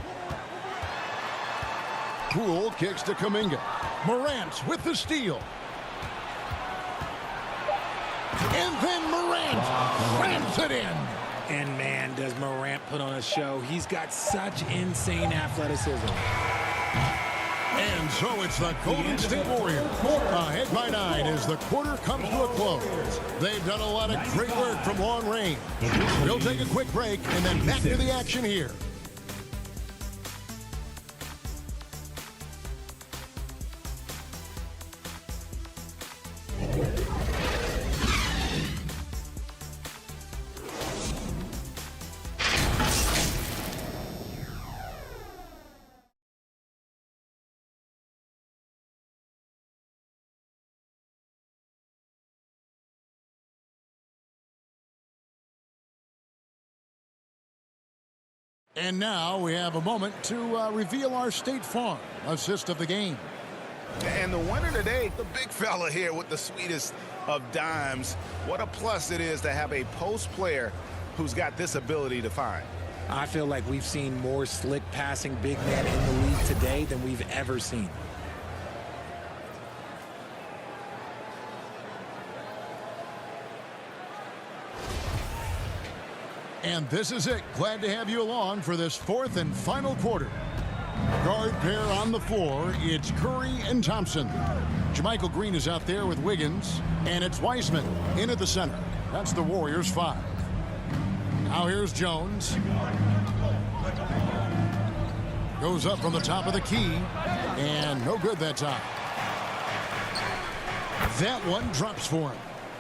Poole kicks to Kuminga. Morant with the steal. And then Morant slams it in. And man, does Morant put on a show. He's got such insane athleticism. And so it's the Golden State Warriors ahead by 9 as the quarter comes to a close. They've done a lot of great work from long range. We'll take a quick break and then back to the action here. And now we have a moment to reveal our State Farm assist of the game. And the winner today, the big fella here with the sweetest of dimes. What a plus it is to have a post player who's got this ability to find. I feel like we've seen more slick passing big men in the league today than we've ever seen. And this is it. Glad to have you along for this 4th and final quarter. Guard pair on the floor. It's Curry and Thompson. Jermichael Green is out there with Wiggins. And it's Weissman in at the center. That's the Warriors 5. Now here's Jones. Goes up from the top of the key. And no good that time. That one drops for him.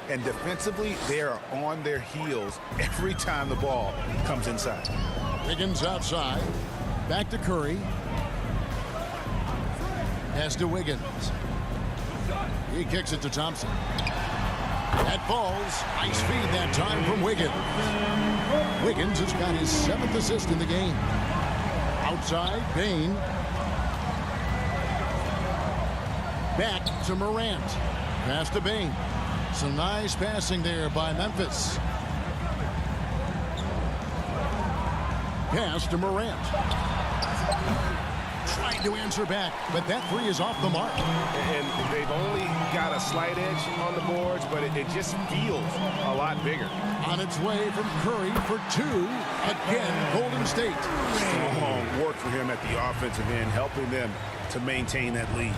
And defensively, they are on their heels every time the ball comes inside. Wiggins outside. Back to Curry. Pass to Wiggins. He kicks it to Thompson. That falls. Nice feed that time from Wiggins. Wiggins has got his 7th assist in the game. Outside, Bain. Back to Morant. Pass to Bain. Some nice passing there by Memphis. Pass to Morant. Trying to answer back, but that 3 is off the mark. And they've only got a slight edge on the boards, but it just feels a lot bigger. On its way from Curry for 2. Again, Golden State. Strong work for him at the offensive end, helping them to maintain that lead.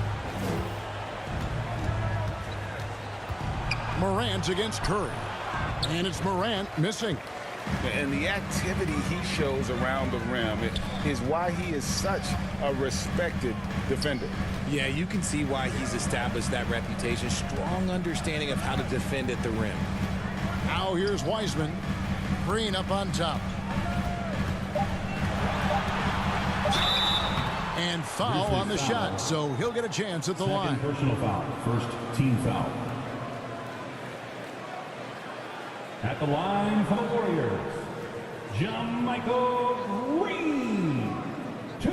Morant against Curry. And it's Morant missing. And the activity he shows around the rim is why he is such a respected defender. Yeah, you can see why he's established that reputation. Strong understanding of how to defend at the rim. Now here's Weissman. Green up on top. And foul on the shot, so he'll get a chance at the line. Personal foul. First team foul. At the line for the Warriors, Jermichael Green. 2.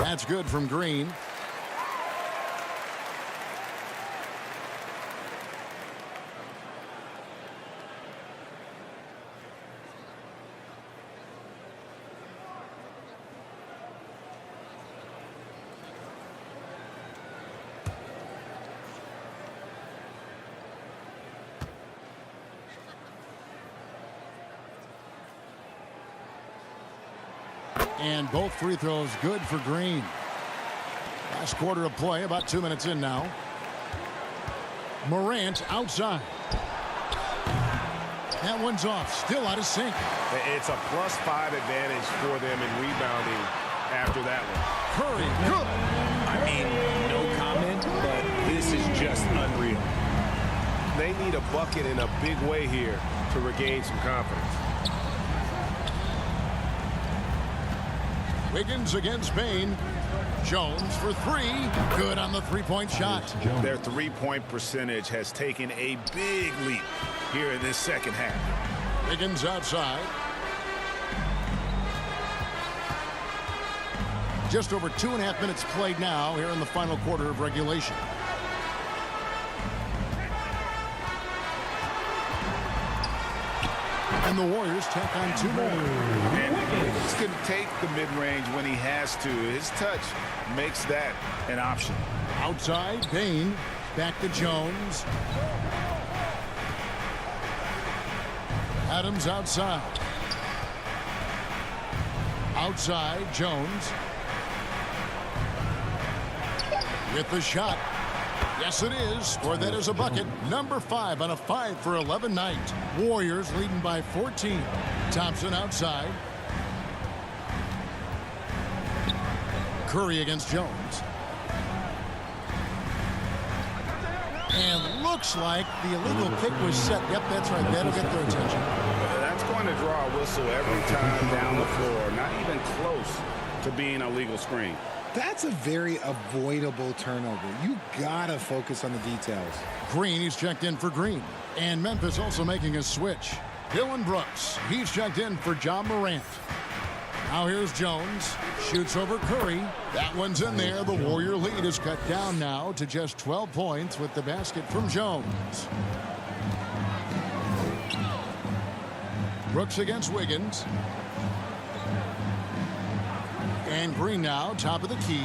That's good from Green. And both free throws good for Green. Last quarter of play, about 2 minutes in now. Morant outside. That one's off, still out of sync. It's a +5 advantage for them in rebounding after that one. Curry, good. I mean, no comment, but this is just unreal. They need a bucket in a big way here to regain some confidence. Wiggins against Bain. Jones for three. Good on the three-point shot. Their three-point percentage has taken a big leap here in this second half. Wiggins outside. Just over 2.5 minutes played now here in the final quarter of regulation. And the Warriors tack on 2 more. And Wiggins can take the mid-range when he has to. His touch makes that an option. Outside, Bain. Back to Jones. Adams outside. Outside, Jones. With the shot. Yes, it is. Or that is a bucket. Number 5 on a 5 for 11 night. Warriors leading by 14. Thompson outside. Curry against Jones. And looks like the illegal pick was set. Yep, that's right. That'll get their attention. That's going to draw a whistle every time down the floor. Not even close to being a legal screen. That's a very avoidable turnover. You gotta focus on the details. Green, he's checked in for Green. And Memphis also making a switch. Dylan Brooks, he's checked in for John Morant. Now here's Jones. Shoots over Curry. That one's in there. The Warrior lead is cut down now to just 12 points with the basket from Jones. Brooks against Wiggins. And Green now, top of the key.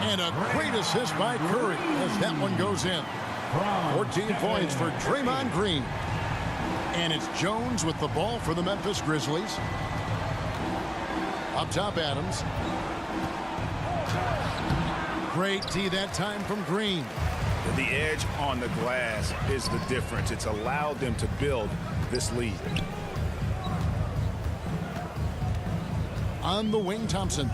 And a great assist by Curry as that one goes in. 14 points for Draymond Green. And it's Jones with the ball for the Memphis Grizzlies. Up top, Adams. Great D that time from Green. The edge on the glass is the difference. It's allowed them to build this lead. On the wing, Thompson.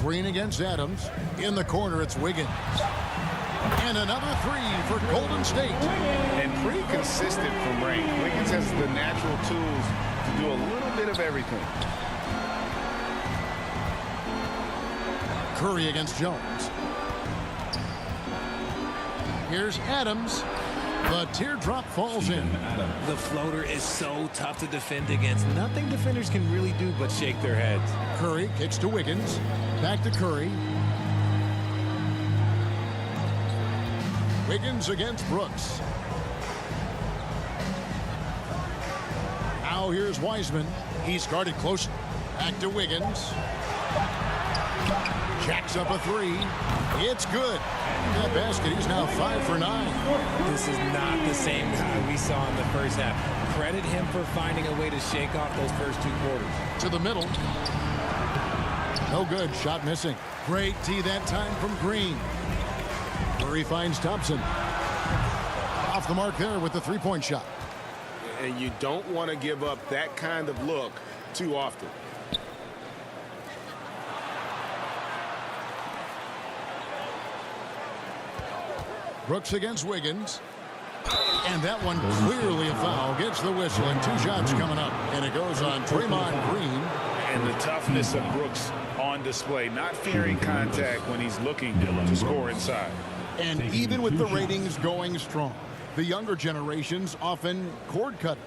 Green against Adams. In the corner, it's Wiggins. And another three for Golden State. And pretty consistent from range. Wiggins has the natural tools to do a little bit of everything. Curry against Jones. Here's Adams. The teardrop falls in. The floater is so tough to defend against. Nothing defenders can really do but shake their heads. Curry kicks to Wiggins. Back to Curry. Wiggins against Brooks. Now here's Wiseman. He's guarded close. Back to Wiggins. Jacks up a three. It's good. That basket, he's now 5 for 9. This is not the same guy we saw in the first half. Credit him for finding a way to shake off those first 2 quarters. To the middle. No good. Shot missing. Great D that time from Green. Curry finds Thompson. Off the mark there with the three-point shot. And you don't want to give up that kind of look too often. Brooks against Wiggins. And that one clearly a foul. Gets the whistle and 2 shots coming up. And it goes on Draymond Green. And the toughness of Brooks on display. Not fearing contact when he's looking to score inside. And even with the ratings going strong, the younger generations often cord cut.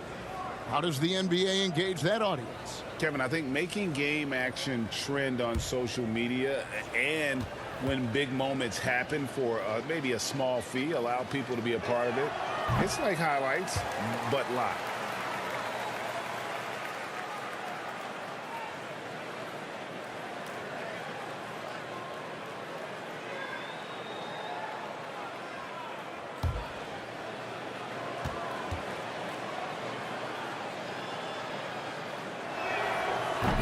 How does the NBA engage that audience? Kevin, I think making game action trend on social media and when big moments happen for maybe a small fee, allow people to be a part of it. It's like highlights, but live.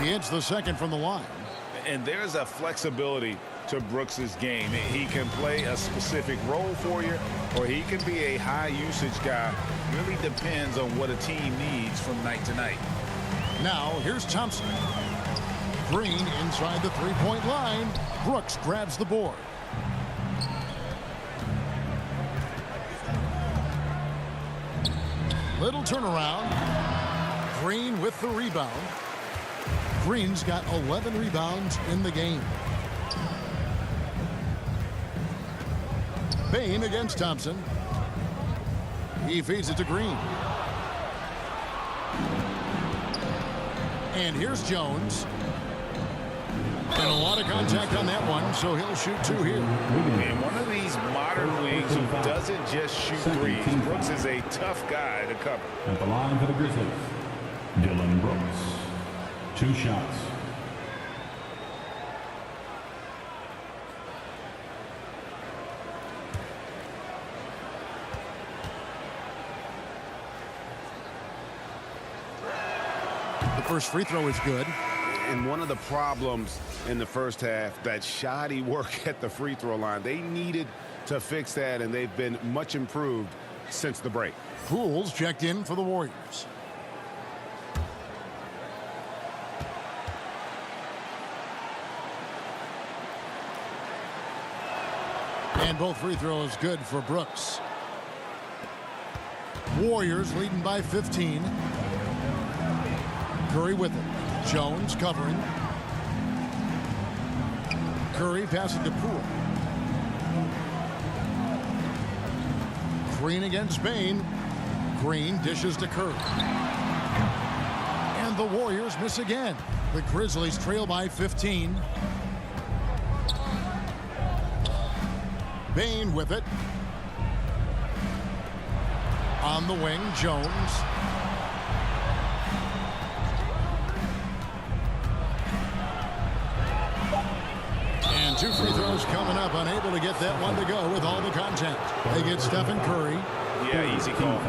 He hits the second from the line. And there's a flexibility to Brooks's game. He can play a specific role for you, or he can be a high usage guy. Really depends on what a team needs from night to night. Now here's Thompson. Green inside the three-point line. Brooks grabs the board. Little turnaround. Green with the rebound. Green's got 11 rebounds in the game. Bain against Thompson. He feeds it to Green. And here's Jones. And a lot of contact on that one, so he'll shoot two here. In one of these modern leagues who doesn't just shoot threes, Brooks is a tough guy to cover. At the line for the Grizzlies, Dylan Brooks. 2 shots. The first free throw is good. And one of the problems in the first half, that shoddy work at the free throw line. They needed to fix that, and they've been much improved since the break. Pools checked in for the Warriors. And both free throws good for Brooks. Warriors leading by 15. Curry with it. Jones covering. Curry passing to Poole. Green against Bain. Green dishes to Curry. And the Warriors miss again. The Grizzlies trail by 15. Bain with it. On the wing, Jones. And 2 free throws coming up. Unable to get that one to go with all the contact. They get Stephen Curry. Yeah, easy call.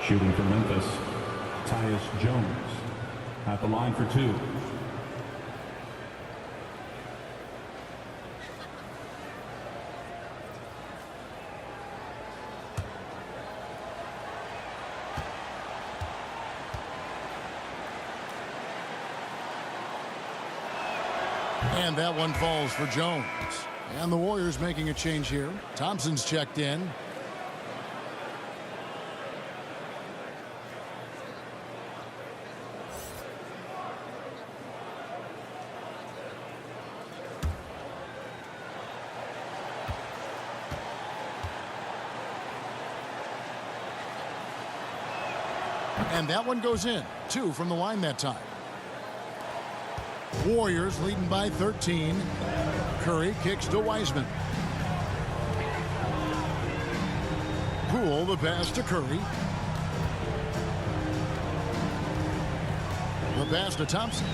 Shooting for Memphis, Tyus Jones. At the line for 2. And that one falls for Jones. And the Warriors making a change here. Thompson's checked in. And that one goes in. 2 from the line that time. Warriors leading by 13. Curry kicks to Wiseman. Poole the pass to Curry. The pass to Thompson.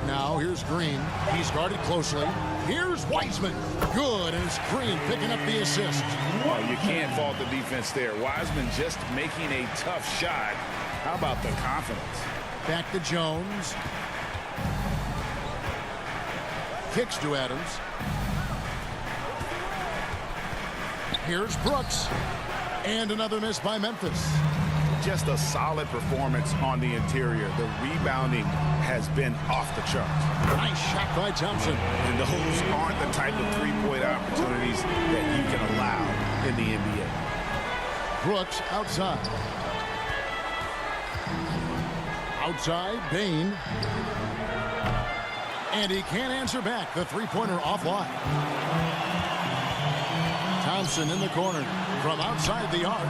Now here's Green. He's guarded closely. Here's Wiseman. Good, and it's Green picking up the assist. Well, you can't fault the defense there. Wiseman just making a tough shot. How about the confidence? Back to Jones. Kicks to Adams. Here's Brooks. And another miss by Memphis. Just a solid performance on the interior. The rebounding has been off the charts. Nice shot by Thompson. And those aren't the type of three-point opportunities that you can allow in the NBA. Brooks outside. Outside, Bain. And he can't answer back. The three-pointer offline. Thompson in the corner. From outside the arc,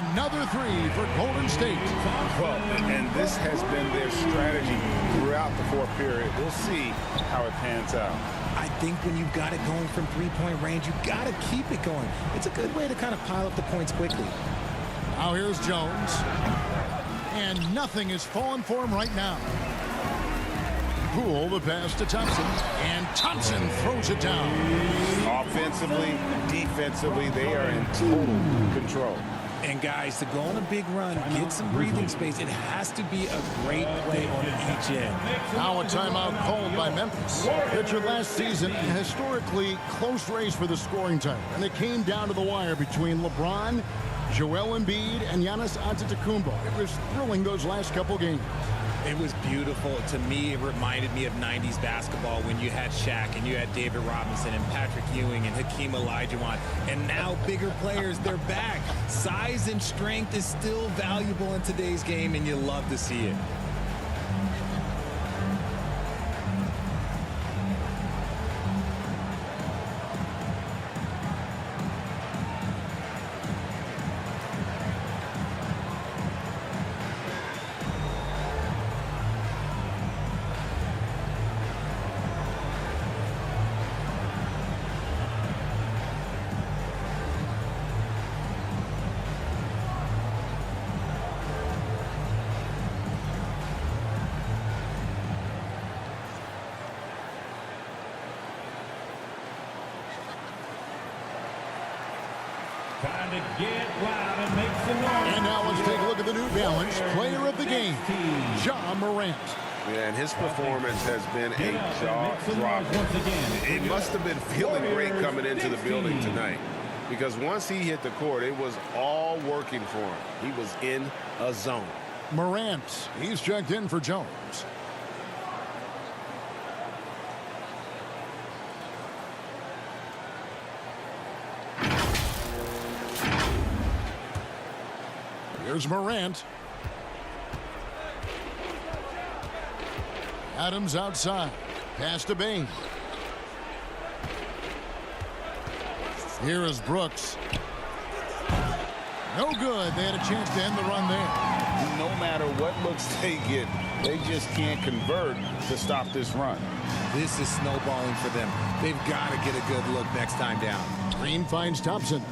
another three for Golden State. Well, and this has been their strategy throughout the fourth period. We'll see how it pans out. I think when you've got it going from three-point range, you've got to keep it going. It's a good way to kind of pile up the points quickly. Now here's Jones. And nothing is falling for him right now. Poole the pass to Thompson. And Thompson throws it down. Offensively, defensively, they are in total control. And guys, to go on a big run, get some breathing space, it has to be a great play on each end. Now a timeout called by Memphis. Pictured last season, a historically close race for the scoring title. And it came down to the wire between LeBron, Joel Embiid, and Giannis Antetokounmpo. It was thrilling those last couple games. It was beautiful. To me, it reminded me of 90s basketball when you had Shaq and you had David Robinson and Patrick Ewing and Hakeem Olajuwon. And now bigger players, they're back. Size and strength is still valuable in today's game, and you love to see it. Time to get loud and make some noise. And now let's take a look at the New Balance player of the game, Ja Morant. Yeah, and his performance has been a jaw-dropper. It must have been feeling great coming into the building tonight, because once he hit the court, it was all working for him. He was in a zone. Morant, he's checked in for Jones. Here's Morant. Adams outside. Pass to Bain. Here is Brooks. No good. They had a chance to end the run there. No matter what looks they get, they just can't convert to stop this run. This is snowballing for them. They've got to get a good look next time down. Green finds Thompson.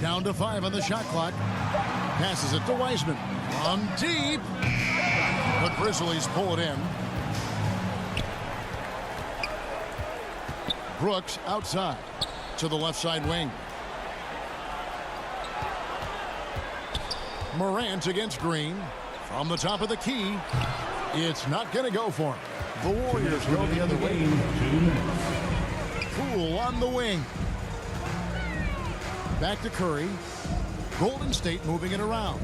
Down to 5 on the shot clock. Passes it to Wiseman. From deep. The Grizzlies pull it in. Brooks outside to the left side wing. Morant against Green. From the top of the key. It's not going to go for him. The Warriors go the other way. Poole on the wing. Back to Curry. Golden State moving it around.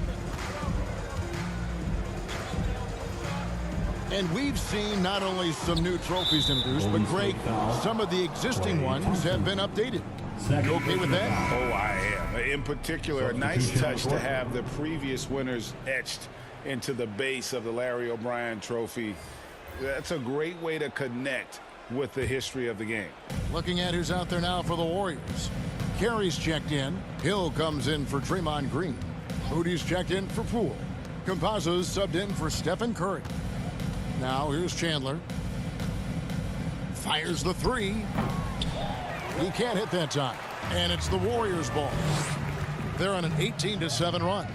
And we've seen not only some new trophies introduced, but Greg, some of the existing ones have been updated. You okay with that? Oh, I am. In particular, a nice touch to have the previous winners etched into the base of the Larry O'Brien trophy. That's a great way to connect with the history of the game. Looking at who's out there now for the Warriors. Carey's checked in. Hill comes in for Draymond Green. Moody's checked in for Poole. Campazzo's subbed in for Stephen Curry. Now here's Chandler. Fires the three. He can't hit that time. And it's the Warriors' ball. They're on an 18-7 run.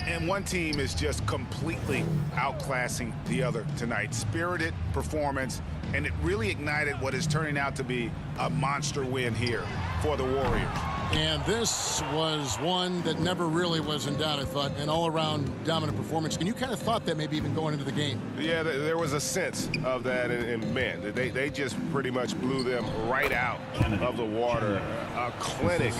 And one team is just completely outclassing the other tonight. Spirited performance, and it really ignited what is turning out to be a monster win here for the Warriors. And this was one that never really was in doubt, I thought, an all-around dominant performance. And you kind of thought that maybe even going into the game. Yeah, there was a sense of that, and man, they just pretty much blew them right out of the water. A clinic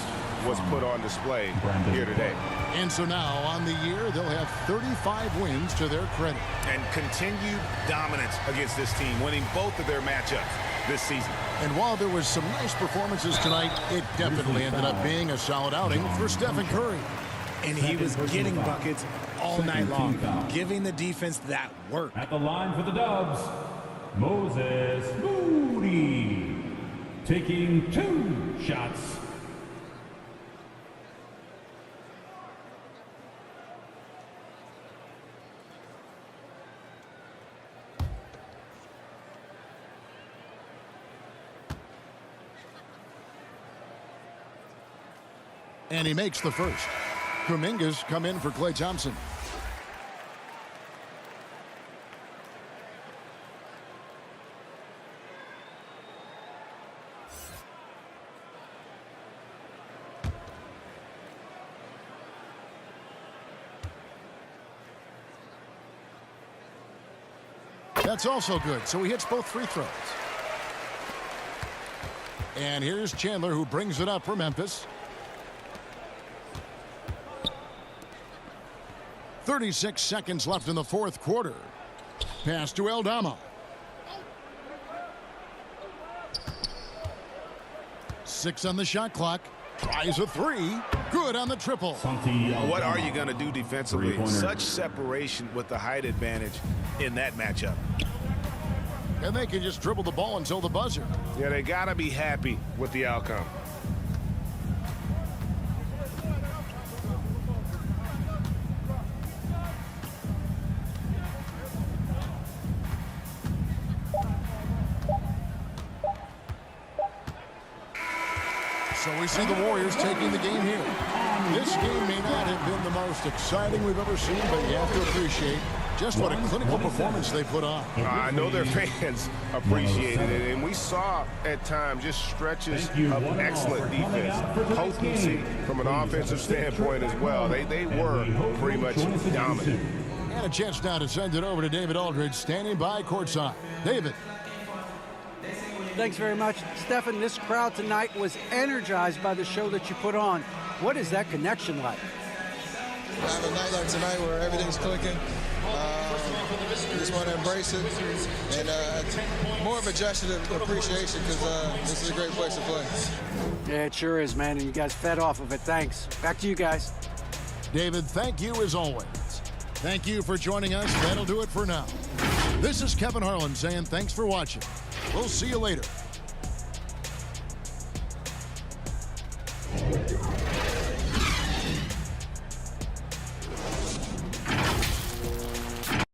was put on display here today. And so now, on the year, they'll have 35 wins to their credit. And continued dominance against this team, winning both of their matchups this season. And while there was some nice performances tonight, it definitely ended up being a solid outing for Stephen Curry. And he was getting buckets all night long, giving the defense that work. At the line for the Dubs, Moses Moody, taking 2 shots. And he makes the first. Kuminga's come in for Klay Thompson. That's also good, so he hits both free throws. And here's Chandler, who brings it up for Memphis. 36 seconds left in the fourth quarter. Pass to Aldama. 6 on the shot clock. Tries a 3. Good on the triple. What are you going to do defensively? Such separation with the height advantage in that matchup. And they can just dribble the ball until the buzzer. Yeah, they got to be happy with the outcome. So we see the Warriors taking the game here. This game may not have been the most exciting we've ever seen, but you have to appreciate just what a clinical performance they put on. I know their fans appreciated it, and we saw at times just stretches of excellent defense, potency from an offensive standpoint as well. They were pretty much dominant. And a chance now to send it over to David Aldridge, standing by courtside. David. Thanks very much, Stephen. This crowd tonight was energized by the show that you put on. What is that connection like? On a night like tonight where everything's clicking, just want to embrace it, and more of a gesture of appreciation because this is a great place to play. Yeah, it sure is, man, and you guys fed off of it. Thanks. Back to you guys. David, thank you as always. Thank you for joining us. That'll do it for now. This is Kevin Harlan saying thanks for watching. We'll see you later.